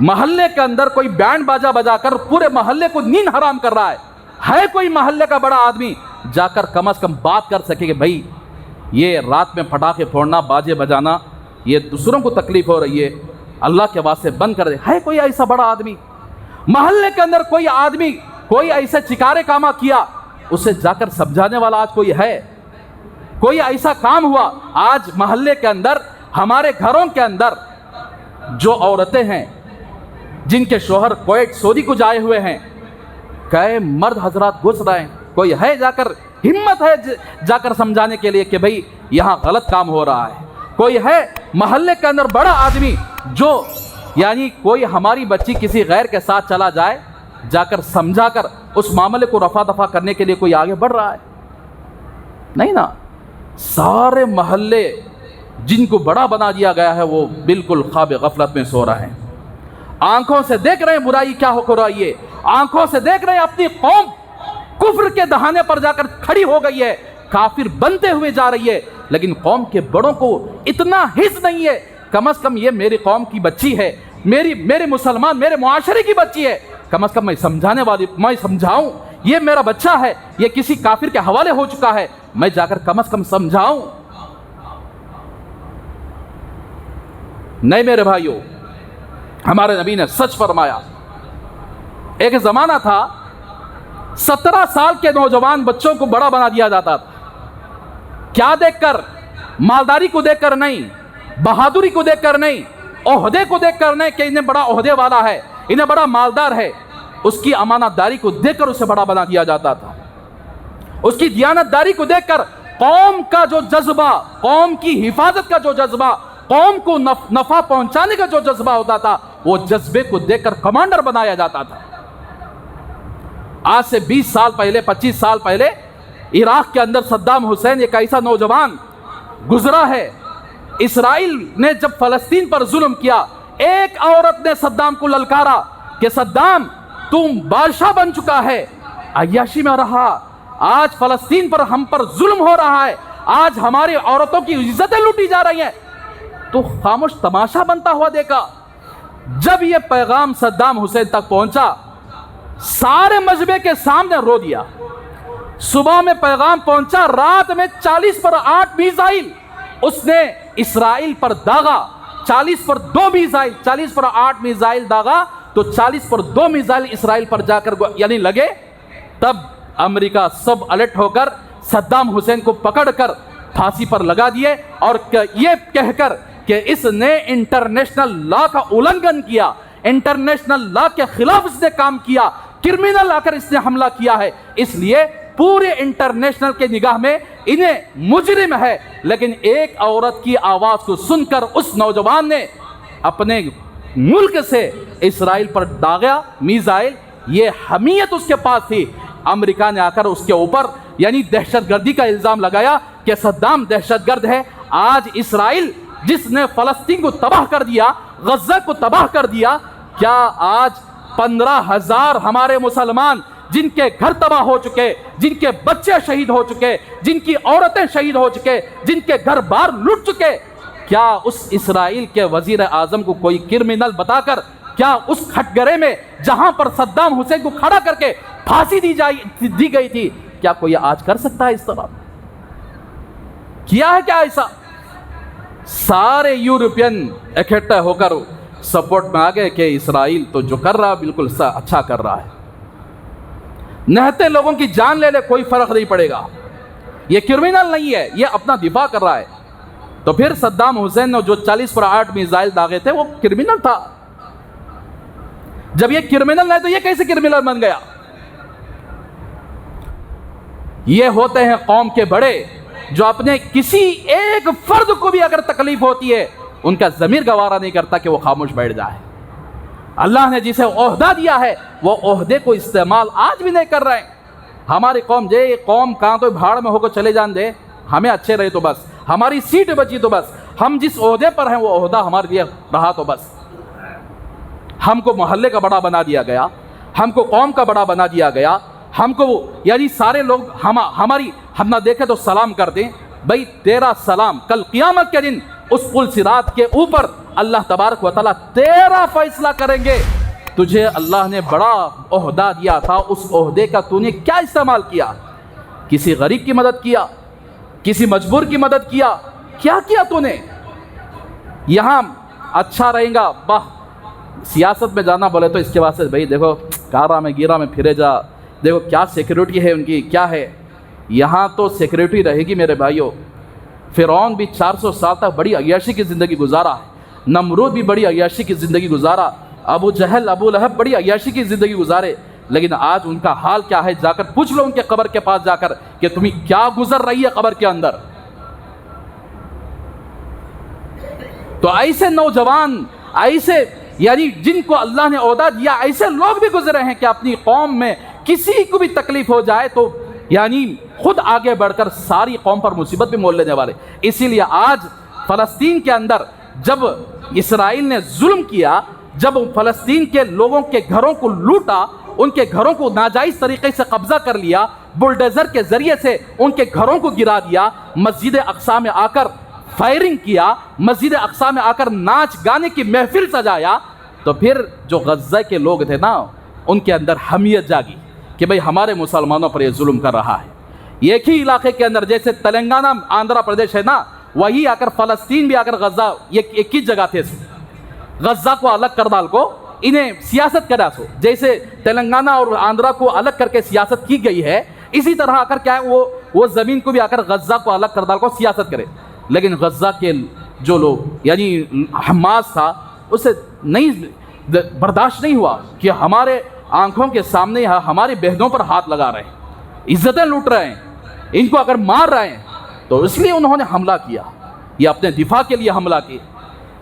محلے کے اندر کوئی بینڈ باجا بجا کر پورے محلے کو نیند حرام کر رہا ہے کوئی محلے کا بڑا آدمی جا کر کم از کم بات کر سکے کہ بھائی یہ رات میں پٹاخے پھوڑنا، باجے بجانا، یہ دوسروں کو تکلیف ہو رہی ہے، اللہ کے واسطے بند کر دے، ہے کوئی ایسا بڑا آدمی؟ محلے کے اندر کوئی آدمی کوئی ایسے چکارے کاما کیا، اسے جا کر سمجھانے والا آج کوئی ہے؟ کوئی ایسا کام ہوا؟ آج محلے کے اندر، ہمارے گھروں کے اندر جو عورتیں ہیں جن کے شوہر کویت سعودی کو جائے ہوئے ہیں، کئی مرد حضرات گھس رہے ہیں، کوئی ہے جا کر ہمت ہے جا کر سمجھانے کے لیے کہ بھئی یہاں غلط کام ہو رہا ہے؟ کوئی ہے محلے کے اندر بڑا آدمی جو یعنی کوئی ہماری بچی کسی غیر کے ساتھ چلا جائے جا کر سمجھا کر اس معاملے کو رفع دفع کرنے کے لیے کوئی آگے بڑھ رہا ہے؟ نہیں نا، سارے محلے جن کو بڑا بنا دیا گیا ہے وہ بالکل خواب غفلت میں سو رہے ہیں، آنکھوں سے دیکھ رہے ہیں برائی کیا ہو رہی ہے، آنکھوں سے دیکھ رہے ہیں اپنی قوم کفر کے دہانے پر جا کر کھڑی ہو گئی ہے، کافر بنتے ہوئے جا رہی ہے، لیکن قوم کے بڑوں کو اتنا حس نہیں ہے کم از کم یہ میری قوم کی بچی ہے، میرے مسلمان میرے معاشرے کی بچی ہے، کم از کم میں سمجھانے والی میں سمجھاؤں، یہ میرا بچہ ہے، یہ کسی کافر کے حوالے ہو چکا ہے، میں جا کر کم از کم سمجھاؤں۔ نہیں میرے بھائیوں، ہمارے نبی نے سچ فرمایا۔ ایک زمانہ تھا 17 سال کے نوجوان بچوں کو بڑا بنا دیا جاتا تھا، کیا دیکھ کر؟ مالداری کو دیکھ کر نہیں، بہادری کو دیکھ کر نہیں، عہدے کو دیکھ کر نہیں کہ انہیں بڑا عہدے والا ہے، انہیں بڑا مالدار ہے، اس کی امانت داری کو دیکھ کر اسے بڑا بنا دیا جاتا تھا، اس کی دیانت داری کو دیکھ کر قوم کا جو جذبہ، قوم کی حفاظت کا جو جذبہ، قوم کو نفع پہنچانے کا جو جذبہ ہوتا تھا، وہ جذبے کو دیکھ کر کمانڈر بنایا جاتا تھا۔ آج سے 20 سال پہلے 25 سال پہلے عراق کے اندر صدام حسین ایک ایسا نوجوان گزرا ہے۔ اسرائیل نے جب فلسطین پر ظلم کیا، ایک عورت نے صدام کو للکارا کہ صدام تم بادشاہ بن چکا ہے، عیاشی میں رہا، آج فلسطین پر ہم پر ظلم ہو رہا ہے، آج ہماری عورتوں کی عزتیں لوٹی جا رہی ہیں، تو خاموش تماشا بنتا ہوا دیکھا۔ جب یہ پیغام صدام حسین تک پہنچا، سارے مجمع کے سامنے رو دیا۔ صبح میں پیغام پہنچا، رات میں 40 پر 8 میزائل اس نے اسرائیل پر داغا، 40 پر 2 میزائل، 40 پر 8 میزائل داغا تو 40 پر 2 میزائل اسرائیل پر جا کر یعنی لگے۔ تب امریکہ سب الرٹ ہو کر صدام حسین کو پکڑ کر پھانسی پر لگا دیے، اور یہ کہہ کر کہ اس نے انٹرنیشنل لا کا النگھن کیا، انٹرنیشنل لا کے خلاف اس نے کام کیا، کرمنل آ کر اس نے حملہ کیا ہے، اس لیے پورے انٹرنیشنل کے نگاہ میں انہیں مجرم ہے۔ لیکن ایک عورت کی آواز کو سن کر اس نوجوان نے اپنے ملک سے اسرائیل پر داغا میزائل، یہ حمیت اس کے پاس تھی۔ امریکہ نے آ کر اس کے اوپر یعنی دہشت گردی کا الزام لگایا کہ صدام دہشت گرد ہے۔ آج اسرائیل جس نے فلسطین کو تباہ کر دیا، غزہ کو تباہ کر دیا، کیا آج 15,000 ہمارے مسلمان جن کے گھر تباہ ہو چکے، جن کے بچے شہید ہو چکے، جن کی عورتیں شہید ہو چکے، جن کے گھر بار لٹ چکے، کیا اس اسرائیل کے وزیر اعظم کو کوئی کرمنل بتا کر، کیا اس کھٹگرے میں جہاں پر صدام حسین کو کھڑا کر کے پھانسی دی گئی تھی، کیا کوئی آج کر سکتا ہے اس طرح؟ کیا ہے کیا ایسا؟ سارے یورپین اکٹھے ہو کر سپورٹ میں آ گئے کہ اسرائیل تو جو کر رہا ہے بالکل اچھا کر رہا ہے، نہتے لوگوں کی جان لے لے کوئی فرق نہیں پڑے گا، یہ کرمنل نہیں ہے، یہ اپنا دفاع کر رہا ہے۔ تو پھر صدام حسین نے جو 40 پر 8 میزائل داغے تھے وہ کرمنل تھا، جب یہ کرمنل نہیں تو یہ کیسے کرمنل بن گیا؟ یہ ہوتے ہیں قوم کے بڑے جو اپنے کسی ایک فرد کو بھی اگر تکلیف ہوتی ہے ان کا ضمیر گوارا نہیں کرتا کہ وہ خاموش بیٹھ جائے۔ اللہ نے جسے عہدہ دیا ہے وہ عہدے کو استعمال آج بھی نہیں کر رہے ہیں۔ ہماری قوم یہ قوم کہاں تو بھاڑ میں ہو کر چلے جان دے، ہمیں اچھے رہے تو بس، ہماری سیٹ بچی تو بس، ہم جس عہدے پر ہیں وہ عہدہ ہمارے لیے رہا تو بس۔ ہم کو محلے کا بڑا بنا دیا گیا، ہم کو قوم کا بڑا بنا دیا گیا، ہم کو یعنی سارے لوگ ہم نہ دیکھے تو سلام کر دیں۔ بھئی تیرا سلام کل قیامت کے دن اس پل صراط کے اوپر اللہ تبارک و تعالیٰ تیرا فیصلہ کریں گے۔ تجھے اللہ نے بڑا عہدہ دیا تھا، اس عہدے کا تو نے کیا استعمال کیا؟ کسی غریب کی مدد کیا؟ کسی مجبور کی مدد کیا؟ کیا کیا تو نے؟ یہاں اچھا رہیں گا، سیاست میں جانا بولے تو اس کے واسطے بھائی دیکھو کارا میں گیرا میں پھرے جا، دیکھو کیا سیکیورٹی ہے ان کی، کیا ہے یہاں تو سیکیورٹی رہے گی میرے بھائیوں۔ فرعون بھی 400 سال تک بڑی عیاشی کی زندگی گزارا ہے، نمرود بھی بڑی عیاشی کی زندگی گزارا، ابو جہل ابو لہب بڑی عیاشی کی زندگی گزارے، لیکن آج ان کا حال کیا ہے؟ جا کر پوچھ لو ان کے قبر کے پاس جا کر کہ تمہیں کیا گزر رہی ہے قبر کے اندر۔ تو ایسے نوجوان، ایسے یعنی جن کو اللہ نے عہدہ دیا، ایسے لوگ بھی گزرے ہیں کہ اپنی قوم میں کسی کو بھی تکلیف ہو جائے تو یعنی خود آگے بڑھ کر ساری قوم پر مصیبت بھی مول لینے والے. اسی لیے آج فلسطین کے اندر جب اسرائیل نے ظلم کیا، جب فلسطین کے لوگوں کے گھروں کو لوٹا، ان کے گھروں کو ناجائز طریقے سے قبضہ کر لیا، بلڈیزر کے ذریعے سے ان کے گھروں کو گرا دیا، مسجد اقصی میں آ کر فائرنگ کیا، مسجد اقصی میں آ کر ناچ گانے کی محفل سجایا، تو پھر جو غزہ کے لوگ تھے نا، ان کے اندر حمیت جاگی کہ بھئی ہمارے مسلمانوں پر یہ ظلم کر رہا ہے. ایک ہی علاقے کے اندر جیسے تلنگانہ آندھرا پردیش ہے نا، وہی آ کر فلسطین بھی آ کر غزہ ایک ہی جگہ تھے. غزہ کو الگ کر ڈال کو انہیں سیاست کرا سو، جیسے تلنگانہ اور آندھرا کو الگ کر کے سیاست کی گئی ہے، اسی طرح آ کر کیا ہے وہ زمین کو بھی آ کر غزہ کو الگ کر ڈال کو سیاست کرے. لیکن غزہ کے جو لوگ یعنی حماس تھا، اسے نہیں برداشت نہیں ہوا کہ ہمارے آنکھوں کے سامنے ہماری بہنوں پر ہاتھ لگا رہے ہیں، عزتیں لوٹ رہے ہیں، ان کو اگر مار رہے ہیں، تو اس لیے انہوں نے حملہ کیا، یہ اپنے دفاع کے لیے حملہ کیا.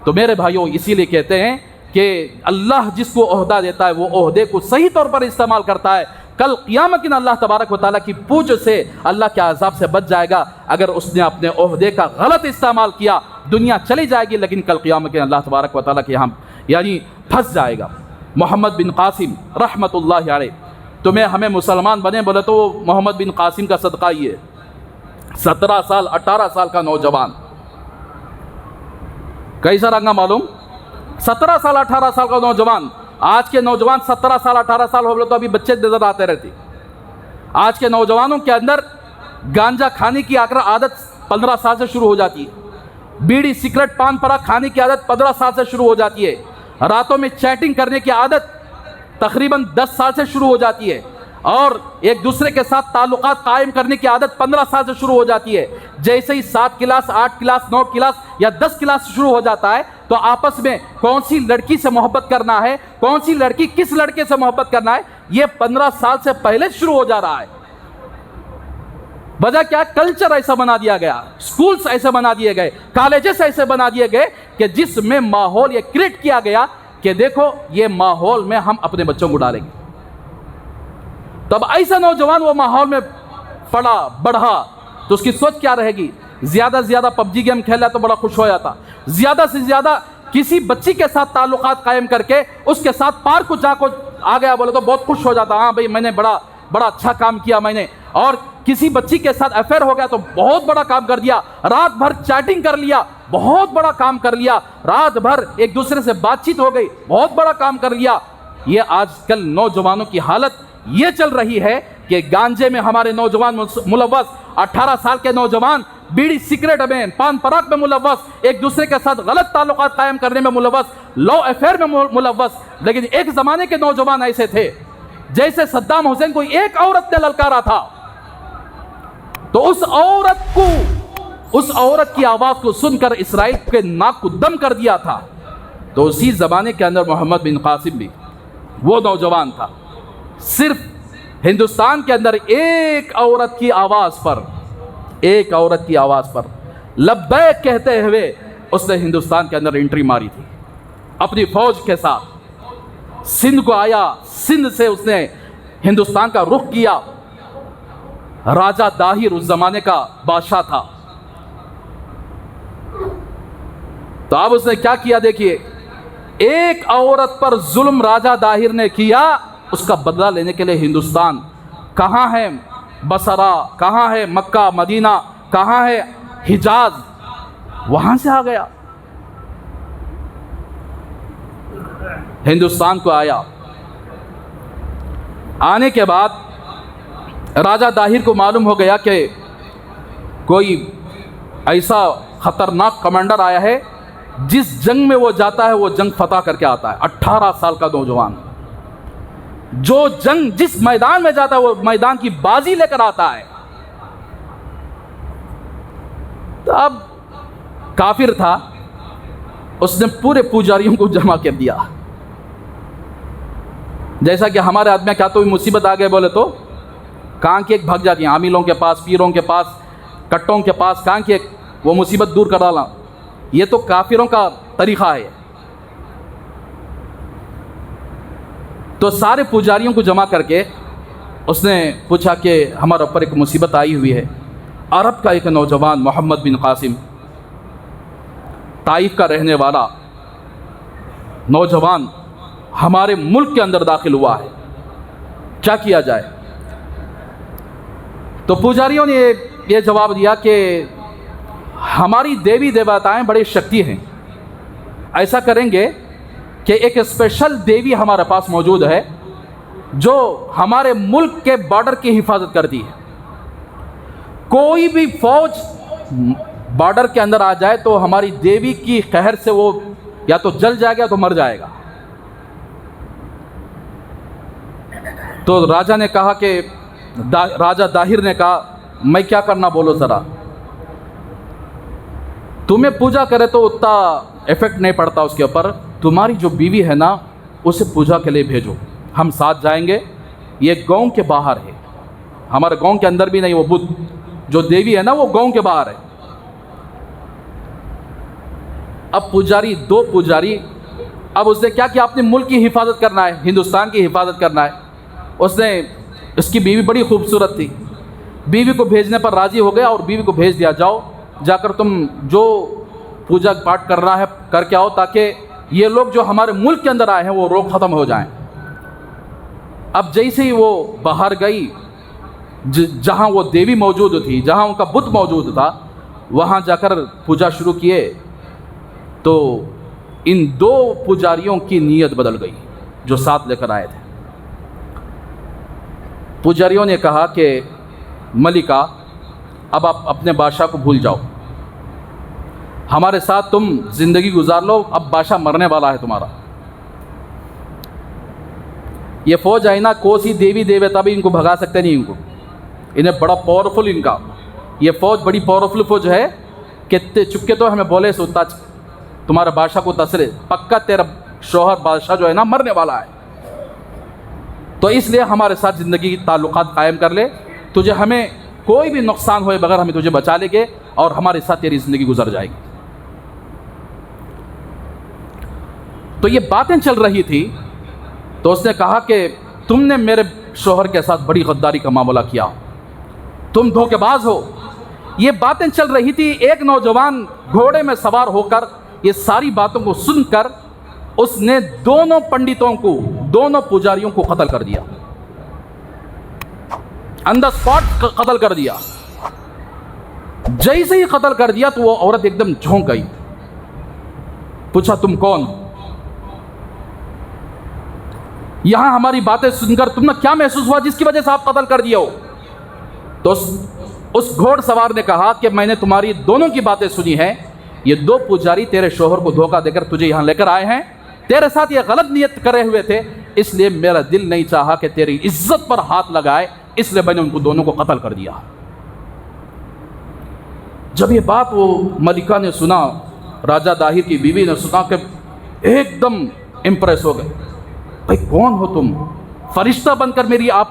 تو میرے بھائیوں، اسی لیے کہتے ہیں کہ اللہ جس کو عہدہ دیتا ہے وہ عہدے کو صحیح طور پر استعمال کرتا ہے. کل قیامت کے دن اللہ تبارک و تعالیٰ کی پوچھ سے اللہ کے عذاب سے بچ جائے گا. اگر اس نے اپنے عہدے کا غلط استعمال کیا، دنیا چلی جائے گی، لیکن کل قیامت کے دن اللہ تبارک و تعالیٰ کے یہاں یعنی پھنس جائے گا. محمد بن قاسم رحمۃ اللہ علیہ، تمہیں ہمیں مسلمان بنے بولے تو محمد بن قاسم کا صدقہ یہ 17 سال 18 سال کا نوجوان، کیسا رنگا معلوم؟ 17 سال 18 سال کا نوجوان. آج کے نوجوان 17 سال 18 سال ہو گئے تو ابھی بچے نظر آتے رہتے. آج کے نوجوانوں کے اندر گانجا کھانے کی عادت 15 سال سے شروع ہو جاتی ہے، بیڑی سگریٹ پان پراگ کھانے کی عادت 15 سال سے شروع ہو جاتی ہے، راتوں میں چیٹنگ کرنے کی عادت تقریباً 10 سال سے شروع ہو جاتی ہے، اور ایک دوسرے کے ساتھ تعلقات قائم کرنے کی عادت 15 سال سے شروع ہو جاتی ہے. جیسے ہی 7 کلاس 8 کلاس 9 کلاس یا 10 کلاس شروع ہو جاتا ہے تو آپس میں کون سی لڑکی سے محبت کرنا ہے، کون سی لڑکی کس لڑکے سے محبت کرنا ہے، یہ 15 سال سے پہلے شروع ہو جا رہا ہے. وجہ کیا؟ کلچر ایسا بنا دیا گیا، سکولز ایسے بنا دیے گئے، کالجز ایسے بنا دیے گئے کہ جس میں ماحول یہ کریٹ کیا گیا کہ دیکھو یہ ماحول میں ہم اپنے بچوں کو ڈالیں گے. تب ایسا نوجوان وہ ماحول میں پڑا بڑھا تو اس کی سوچ کیا رہے گی؟ زیادہ سے زیادہ پب جی گیم کھیلا تو بڑا خوش ہو جاتا، زیادہ سے زیادہ کسی بچی کے ساتھ تعلقات قائم کر کے اس کے ساتھ پارک کو جا کو آ گیا بولے تو بہت خوش ہو جاتا، ہاں بھائی میں نے بڑا اچھا کام کیا میں نے. اور کسی بچی کے ساتھ افیئر ہو گیا تو بہت بڑا کام کر دیا، رات بھر چیٹنگ کر لیا، بہت بڑا کام کر لیا، رات بھر ایک دوسرے سے بات چیت ہو گئی، بہت بڑا کام کر لیا. یہ آج کل نوجوانوں کی حالت یہ چل رہی ہے کہ گانجے میں ہمارے نوجوان ملوث، 18 سال کے نوجوان بیڑی سگریٹ میں پان پراگ میں ملوث، ایک دوسرے کے ساتھ غلط تعلقات قائم کرنے میں ملوث، لو افیئر میں ملوث. لیکن ایک زمانے کے نوجوان ایسے تھے جیسے صدام حسین کو ایک عورت نے للکارا تھا تو اس عورت کی آواز کو سن کر اسرائیل کے ناک کو دم کر دیا تھا. تو اسی زمانے کے اندر محمد بن قاسم بھی وہ نوجوان تھا. صرف ہندوستان کے اندر ایک عورت کی آواز پر لبیک کہتے ہوئے اس نے ہندوستان کے اندر انٹری ماری تھی اپنی فوج کے ساتھ. سندھ کو آیا، سندھ سے اس نے ہندوستان کا رخ کیا. راجہ داہر اس زمانے کا بادشاہ تھا. تو اب اس نے کیا کیا دیکھیے، ایک عورت پر ظلم راجہ داہر نے کیا، اس کا بدلہ لینے کے لیے ہندوستان کہاں ہے بصرہ، کہاں ہے مکہ مدینہ، کہاں ہے حجاز، وہاں سے آ گیا ہندوستان کو آیا. آنے کے بعد راجہ داہر کو معلوم ہو گیا کہ کوئی ایسا خطرناک کمانڈر آیا ہے، جس جنگ میں وہ جاتا ہے وہ جنگ فتح کر کے آتا ہے. 18 سال کا نوجوان جو جنگ جس میدان میں جاتا ہے وہ میدان کی بازی لے کر آتا ہے. تو اب کافر تھا، اس نے پورے پجاریوں کو جمع کر دیا. جیسا کہ ہمارے آدمی کیا تو مصیبت آ گئے بولے تو کہاں کی ایک بھگ جاتی ہیں، عاملوں کے پاس، پیروں کے پاس، کٹوں کے پاس، کہاں کی ایک وہ مصیبت دور کر ڈالا. یہ تو کافروں کا طریقہ ہے. تو سارے پجاریوں کو جمع کر کے اس نے پوچھا کہ ہمارے اوپر ایک مصیبت آئی ہوئی ہے. عرب کا ایک نوجوان محمد بن قاسم، طائف کا رہنے والا نوجوان ہمارے ملک کے اندر داخل ہوا ہے، کیا کیا جائے؟ تو پجاریوں نے یہ جواب دیا کہ ہماری دیوی دیوتائیں بڑے شکتی ہیں، ایسا کریں گے کہ ایک اسپیشل دیوی ہمارے پاس موجود ہے جو ہمارے ملک کے بارڈر کی حفاظت کرتی ہے. کوئی بھی فوج بارڈر کے اندر آ جائے تو ہماری دیوی کی قہر سے وہ یا تو جل جائے گا یا تو مر جائے گا. تو راجہ نے کہا کہ راجہ داہر نے کہا میں کیا کرنا بولو ذرا. تمہیں پوجا کرے تو اتنا ایفیکٹ نہیں پڑتا اس کے اوپر، تمہاری جو بیوی ہے نا اسے پوجا کے لیے بھیجو، ہم ساتھ جائیں گے. یہ گاؤں کے باہر ہے، ہمارے گاؤں کے اندر بھی نہیں، وہ بدھ جو دیوی ہے نا وہ گاؤں کے باہر ہے. اب پجاری، دو پجاری، اب اس نے کیا کہ اپنے ملک کی حفاظت کرنا ہے، ہندوستان کی حفاظت کرنا ہے. اس نے، اس کی بیوی بڑی خوبصورت تھی، بیوی کو بھیجنے پر راضی ہو گیا اور بیوی کو بھیج دیا، جاؤ جا کر تم جو پوجا پاٹ کرنا ہے کر کے آؤ تاکہ یہ لوگ جو ہمارے ملک کے اندر آئے ہیں وہ روگ ختم ہو جائیں. اب جیسے ہی وہ باہر گئی، جہاں وہ دیوی موجود تھی، جہاں ان کا بت موجود تھا، وہاں جا کر پوجا شروع کیے تو ان دو پجاریوں کی نیت بدل گئی جو ساتھ لے کر آئے تھے. پجاریوں نے کہا کہ ملکہ اب آپ اپنے بادشاہ کو بھول جاؤ، ہمارے ساتھ تم زندگی گزار لو، اب بادشاہ مرنے والا ہے تمہارا. یہ فوج آئی نا، کوسی دیوی دیوتا بھی ان کو بھگا سکتے نہیں، انہیں بڑا پاورفل، ان کا یہ فوج بڑی پاورفل فوج ہے کہ چپکے تو ہمیں بولے سوتا تمہارے بادشاہ کو تسرے پکا تیرا شوہر بادشاہ جو ہے نا مرنے والا ہے، تو اس لیے ہمارے ساتھ زندگی کی تعلقات قائم کر لے، تجھے ہمیں کوئی بھی نقصان ہوئے بغیر ہمیں تجھے بچا لیں گے اور ہمارے ساتھ تیری زندگی گزر جائے گی. تو یہ باتیں چل رہی تھی تو اس نے کہا کہ تم نے میرے شوہر کے ساتھ بڑی غداری کا معاملہ کیا، تم دھوکے باز ہو. یہ باتیں چل رہی تھی، ایک نوجوان گھوڑے میں سوار ہو کر یہ ساری باتوں کو سن کر اس نے دونوں پنڈتوں کو، دونوں پجاریوں کو قتل کر دیا، آن دا اسپاٹ قتل کر دیا. جیسے ہی قتل کر دیا تو وہ عورت ایک دم جھونک گئی. پوچھا تم کون؟ یہاں ہماری باتیں سن کر تم نے کیا محسوس ہوا جس کی وجہ سے آپ قتل کر دیا ہو؟ تو اس گھوڑ سوار نے کہا کہ میں نے تمہاری دونوں کی باتیں سنی ہیں، یہ دو پجاری تیرے شوہر کو دھوکہ دے کر تجھے یہاں لے کر آئے ہیں، تیرے ساتھ یہ غلط نیت کرے ہوئے تھے، اس لیے میرا دل نہیں چاہا کہ تیری عزت پر ہاتھ لگائے، اس لیے میں نے ان کو دونوں کو قتل کر دیا. جب یہ بات وہ ملکہ نے سنا، راجہ داہر کی بیوی نے سنا کہ ایک دم امپریس ہو گئے. بھائی کون ہو تم؟ فرشتہ بن کر میری آپ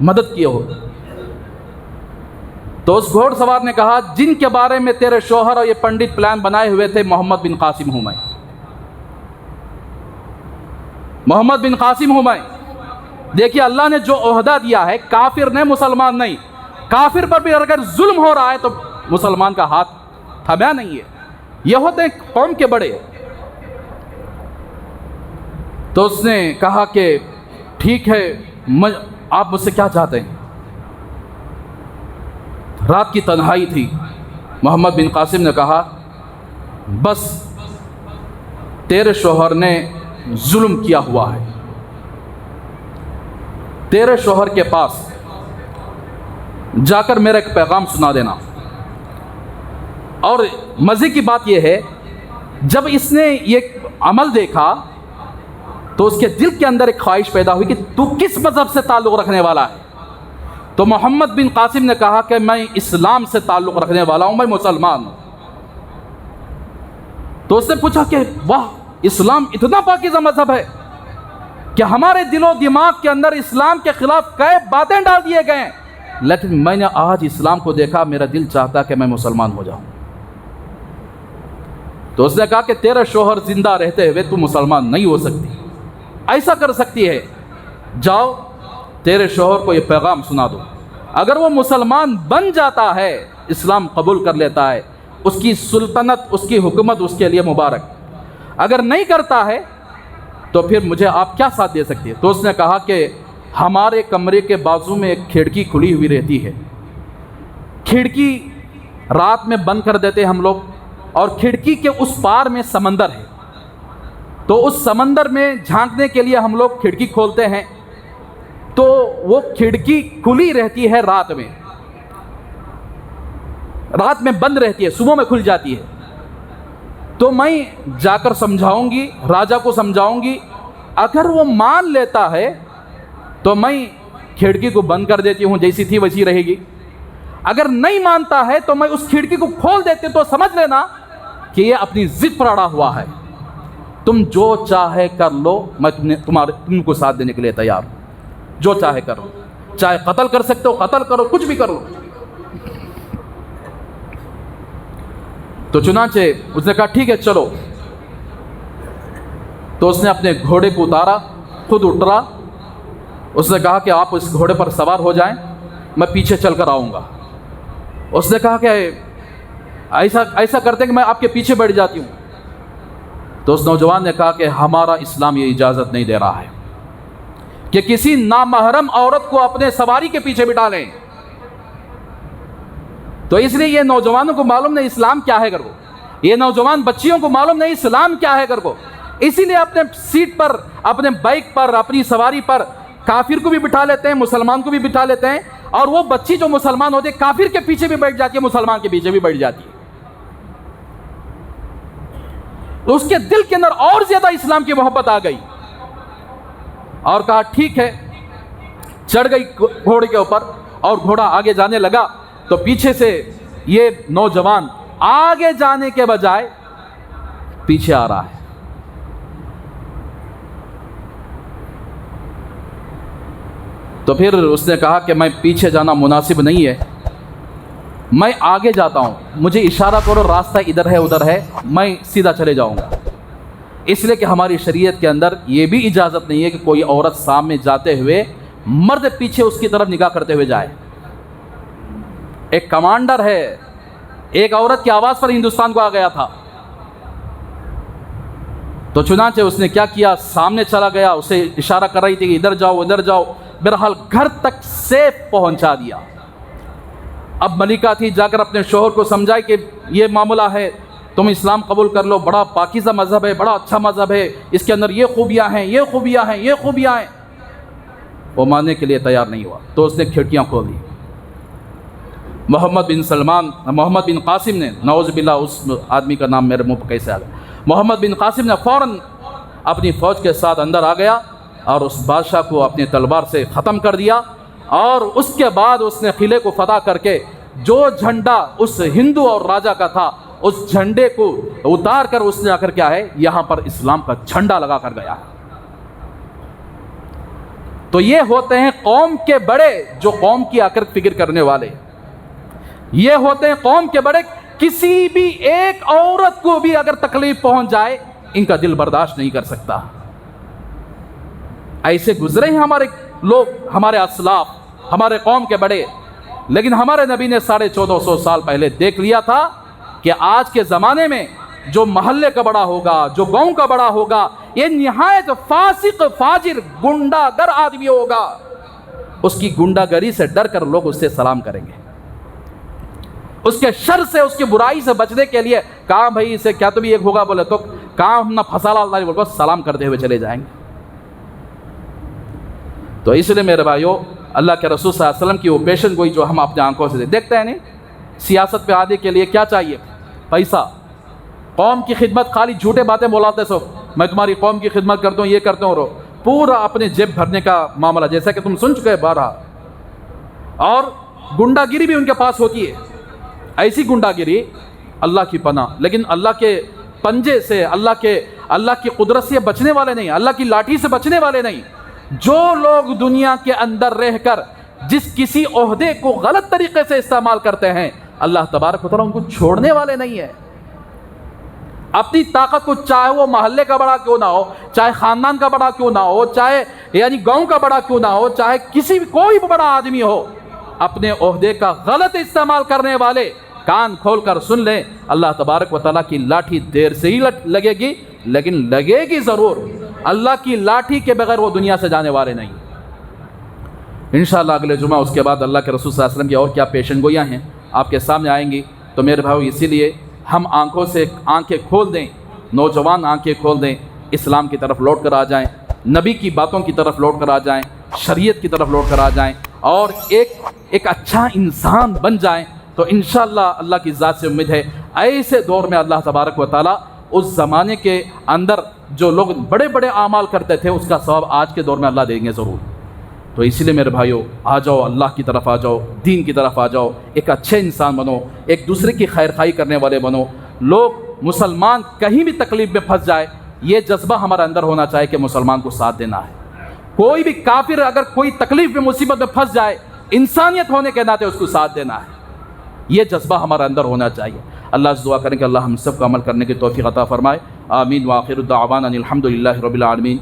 مدد کیے ہو. تو اس گھوڑ سوار نے کہا جن کے بارے میں تیرے شوہر اور یہ پنڈت پلان بنائے ہوئے تھے محمد بن قاسم ہوں میں، محمد بن قاسم ہوں میں. دیکھیے اللہ نے جو عہدہ دیا ہے، کافر نے، مسلمان نہیں. کافر پر بھی اگر ظلم ہو رہا ہے تو مسلمان کا ہاتھ تھمیا نہیں ہے. یہ ہوتے ہیں قوم کے بڑے. تو اس نے کہا کہ ٹھیک ہے، آپ مجھ سے کیا چاہتے ہیں؟ رات کی تنہائی تھی. محمد بن قاسم نے کہا بس تیرے شوہر نے ظلم کیا ہوا ہے، تیرے شوہر کے پاس جا کر میرا ایک پیغام سنا دینا. اور مزے کی بات یہ ہے، جب اس نے یہ عمل دیکھا تو اس کے دل کے اندر ایک خواہش پیدا ہوئی کہ تو کس مذہب سے تعلق رکھنے والا ہے؟ تو محمد بن قاسم نے کہا کہ میں اسلام سے تعلق رکھنے والا ہوں، میں مسلمان ہوں. تو اس نے پوچھا کہ واہ، اسلام اتنا پاکیزہ مذہب ہے کہ ہمارے دل و دماغ کے اندر اسلام کے خلاف کئی باتیں ڈال دیے گئے ہیں، لیکن میں نے آج اسلام کو دیکھا، میرا دل چاہتا کہ میں مسلمان ہو جاؤں. تو اس نے کہا کہ تیرا شوہر زندہ رہتے ہوئے تو مسلمان نہیں ہو سکتی. ایسا کر سکتی ہے جاؤ تیرے شوہر کو یہ پیغام سنا دو، اگر وہ مسلمان بن جاتا ہے، اسلام قبول کر لیتا ہے، اس کی سلطنت، اس کی حکومت اس کے لیے مبارک، اگر نہیں کرتا ہے تو پھر مجھے آپ کیا ساتھ دے سکتے ہیں؟ تو اس نے کہا کہ ہمارے کمرے کے بازو میں ایک کھڑکی کھلی ہوئی رہتی ہے، کھڑکی رات میں بند کر دیتے ہم لوگ، اور کھڑکی کے اس پار میں سمندر ہے، تو اس سمندر میں جھانکنے کے لیے ہم لوگ کھڑکی کھولتے ہیں، تو وہ کھڑکی کھلی رہتی ہے رات میں بند رہتی ہے، صبح میں کھل جاتی ہے۔ تو میں جا کر سمجھاؤں گی، راجا کو سمجھاؤں گی، اگر وہ مان لیتا ہے تو میں کھڑکی کو بند کر دیتی ہوں، جیسی تھی ویسی رہے گی، اگر نہیں مانتا ہے تو میں اس کھڑکی کو کھول دیتی ہوں، تو سمجھ لینا کہ یہ اپنی ضد پر اڑا ہوا ہے، تم جو چاہے کر لو، میں تم کو ساتھ دینے کے لیے تیار ہوں، جو چاہے کرو، چاہے قتل کر سکتے ہو قتل کرو، کچھ بھی کرو۔ تو چنانچہ اس نے کہا ٹھیک ہے چلو، تو اس نے اپنے گھوڑے کو اتارا، خود اترا، اس نے کہا کہ آپ اس گھوڑے پر سوار ہو جائیں، میں پیچھے چل کر آؤں گا۔ اس نے کہا کہ ایسا کرتے کہ میں آپ کے پیچھے بیٹھ جاتی ہوں۔ تو اس نوجوان نے کہا کہ ہمارا اسلام یہ اجازت نہیں دے رہا ہے کہ کسی نامحرم عورت کو اپنے سواری کے پیچھے بٹھا لیں، تو اس لیے یہ نوجوانوں کو معلوم نہیں اسلام کیا ہے کر کو، یہ نوجوان بچیوں کو معلوم نہیں اسلام کیا ہے کر کو، اسی لیے اپنے سیٹ پر، اپنے بائک پر، اپنی سواری پر کافر کو بھی بٹھا لیتے ہیں، مسلمان کو بھی بٹھا لیتے ہیں، اور وہ بچی جو مسلمان ہوتے کافر کے پیچھے بھی بیٹھ جاتی ہے، مسلمان کے پیچھے بھی بیٹھ جاتی ہے۔ تو اس کے دل کے اندر اور زیادہ اسلام کی محبت آ گئی، اور کہا ٹھیک ہے، چڑھ گئی گھوڑے کے اوپر، اور گھوڑا آگے جانے لگا، تو پیچھے سے یہ نوجوان آگے جانے کے بجائے پیچھے آ رہا ہے۔ تو پھر اس نے کہا کہ میں پیچھے جانا مناسب نہیں ہے، میں آگے جاتا ہوں، مجھے اشارہ کرو راستہ ادھر ہے ادھر ہے، میں سیدھا چلے جاؤں گا، اس لیے کہ ہماری شریعت کے اندر یہ بھی اجازت نہیں ہے کہ کوئی عورت سامنے جاتے ہوئے مرد پیچھے اس کی طرف نگاہ کرتے ہوئے جائے۔ ایک کمانڈر ہے، ایک عورت کی آواز پر ہندوستان کو آ گیا تھا، تو چنانچہ اس نے کیا کیا، سامنے چلا گیا، اسے اشارہ کر رہی تھی کہ ادھر جاؤ ادھر جاؤ، بہرحال گھر تک سیف پہنچا دیا۔ اب ملکہ تھی، جا کر اپنے شوہر کو سمجھائے کہ یہ معاملہ ہے، تم اسلام قبول کر لو، بڑا پاکیزہ مذہب ہے، بڑا اچھا مذہب ہے، اس کے اندر یہ خوبیاں ہیں، یہ خوبیاں ہیں، یہ خوبیاں ہیں۔ وہ ماننے کے لیے تیار نہیں ہوا، تو اس نے کھڑکیاں کھول دی۔ محمد بن قاسم نے، نعوذ باللہ اس آدمی کا نام میرے منہ پہ کیسے آ گیا، محمد بن قاسم نے فوراً اپنی فوج کے ساتھ اندر آ گیا اور اس بادشاہ کو اپنی تلوار سے ختم کر دیا، اور اس کے بعد اس نے قلعے کو فتح کر کے جو جھنڈا اس ہندو اور راجا کا تھا، اس جھنڈے کو اتار کر اس نے آ کر کیا ہے، یہاں پر اسلام کا جھنڈا لگا کر گیا ہے۔ تو یہ ہوتے ہیں قوم کے بڑے، جو قوم کی آ کر فکر کرنے والے، یہ ہوتے ہیں قوم کے بڑے، کسی بھی ایک عورت کو بھی اگر تکلیف پہنچ جائے ان کا دل برداشت نہیں کر سکتا۔ ایسے گزرے ہیں ہمارے لوگ، ہمارے اسلاف، ہمارے قوم کے بڑے، لیکن ہمارے نبی نے 1450 سال پہلے دیکھ لیا تھا کہ آج کے زمانے میں جو محلے کا بڑا ہوگا، جو گاؤں کا بڑا ہوگا، یہ نہایت فاسق، فاجر، گنڈا گر آدمی ہوگا، اس کی گنڈا گری سے ڈر کر لوگ اس سے سلام کریں گے، اس کے شر سے، اس کی برائی سے بچنے کے لیے کہاں بھائی اسے کیا تو بھی ایک ہوگا بولے تو کہاں ہم نہ پھنسا لا بول کر سلام کرتے ہوئے چلے جائیں گے۔ تو اس لیے میرے بھائیو، اللہ کے رسول صلی اللہ علیہ وسلم کی وہ پیشن گوئی جو ہم اپنے آنکھوں سے دیکھتے ہیں نہیں، سیاست پہ آنے کے لیے کیا چاہیے؟ پیسہ۔ قوم کی خدمت، خالی جھوٹے باتیں بولاتے سو، میں تمہاری قوم کی خدمت کرتا ہوں، یہ کرتا ہوں، پورا اپنے جیب بھرنے کا معاملہ، جیسا کہ تم سن چکے بارہا۔ اور گنڈا گیری بھی ان کے پاس ہوتی ہے، ایسی گنڈا گیری اللہ کی پناہ، لیکن اللہ کے پنجے سے، اللہ کی قدرت سے بچنے والے نہیں، اللہ کی لاٹھی سے بچنے والے نہیں۔ جو لوگ دنیا کے اندر رہ کر جس کسی عہدے کو غلط طریقے سے استعمال کرتے ہیں، اللہ تبارک و تعالیٰ ان کو چھوڑنے والے نہیں ہے۔ اپنی طاقت کو، چاہے وہ محلے کا بڑا کیوں نہ ہو، چاہے خاندان کا بڑا کیوں نہ ہو، چاہے یعنی گاؤں کا بڑا کیوں نہ ہو، چاہے کوئی بھی بڑا آدمی ہو، اپنے عہدے کا غلط استعمال کرنے والے کان کھول کر سن لیں، اللہ تبارک و تعالیٰ کی لاٹھی دیر سے ہی لگے گی، لیکن لگے گی ضرور۔ اللہ کی لاٹھی کے بغیر وہ دنیا سے جانے والے نہیں۔ انشاءاللہ اگلے جمعہ اس کے بعد اللہ کے رسول صلی اللہ علیہ وسلم کی اور کیا پیشن گوئیاں ہیں آپ کے سامنے آئیں گی۔ تو میرے بھائیو، اسی لیے ہم آنکھوں سے آنکھیں کھول دیں، نوجوان آنکھیں کھول دیں، اسلام کی طرف لوٹ کر آ جائیں، نبی کی باتوں کی طرف لوٹ کر آ جائیں، شریعت کی طرف لوٹ کر آ جائیں، اور ایک اچھا انسان بن جائیں۔ تو انشاءاللہ اللہ کی ذات سے امید ہے ایسے دور میں اللہ تبارک و تعالیٰ اس زمانے کے اندر جو لوگ بڑے بڑے اعمال کرتے تھے اس کا ثواب آج کے دور میں اللہ دیں گے ضرور۔ تو اسی لیے میرے بھائیو، آ جاؤ، اللہ کی طرف آ جاؤ، دین کی طرف آ جاؤ، ایک اچھے انسان بنو، ایک دوسرے کی خیر خواہی کرنے والے بنو۔ لوگ مسلمان کہیں بھی تکلیف میں پھنس جائے، یہ جذبہ ہمارے اندر ہونا چاہیے کہ مسلمان کو ساتھ دینا ہے۔ کوئی بھی کافر اگر کوئی تکلیف میں، مصیبت میں پھنس جائے، انسانیت ہونے کے ناطے اس کو ساتھ دینا ہے، یہ جذبہ ہمارے اندر ہونا چاہیے۔ اللہ سے دعا کریں کہ اللہ ہم سب کو عمل کرنے کی توفیق عطا فرمائے۔ آمین۔ وآخر دعوانا الحمد للہ رب العالمین۔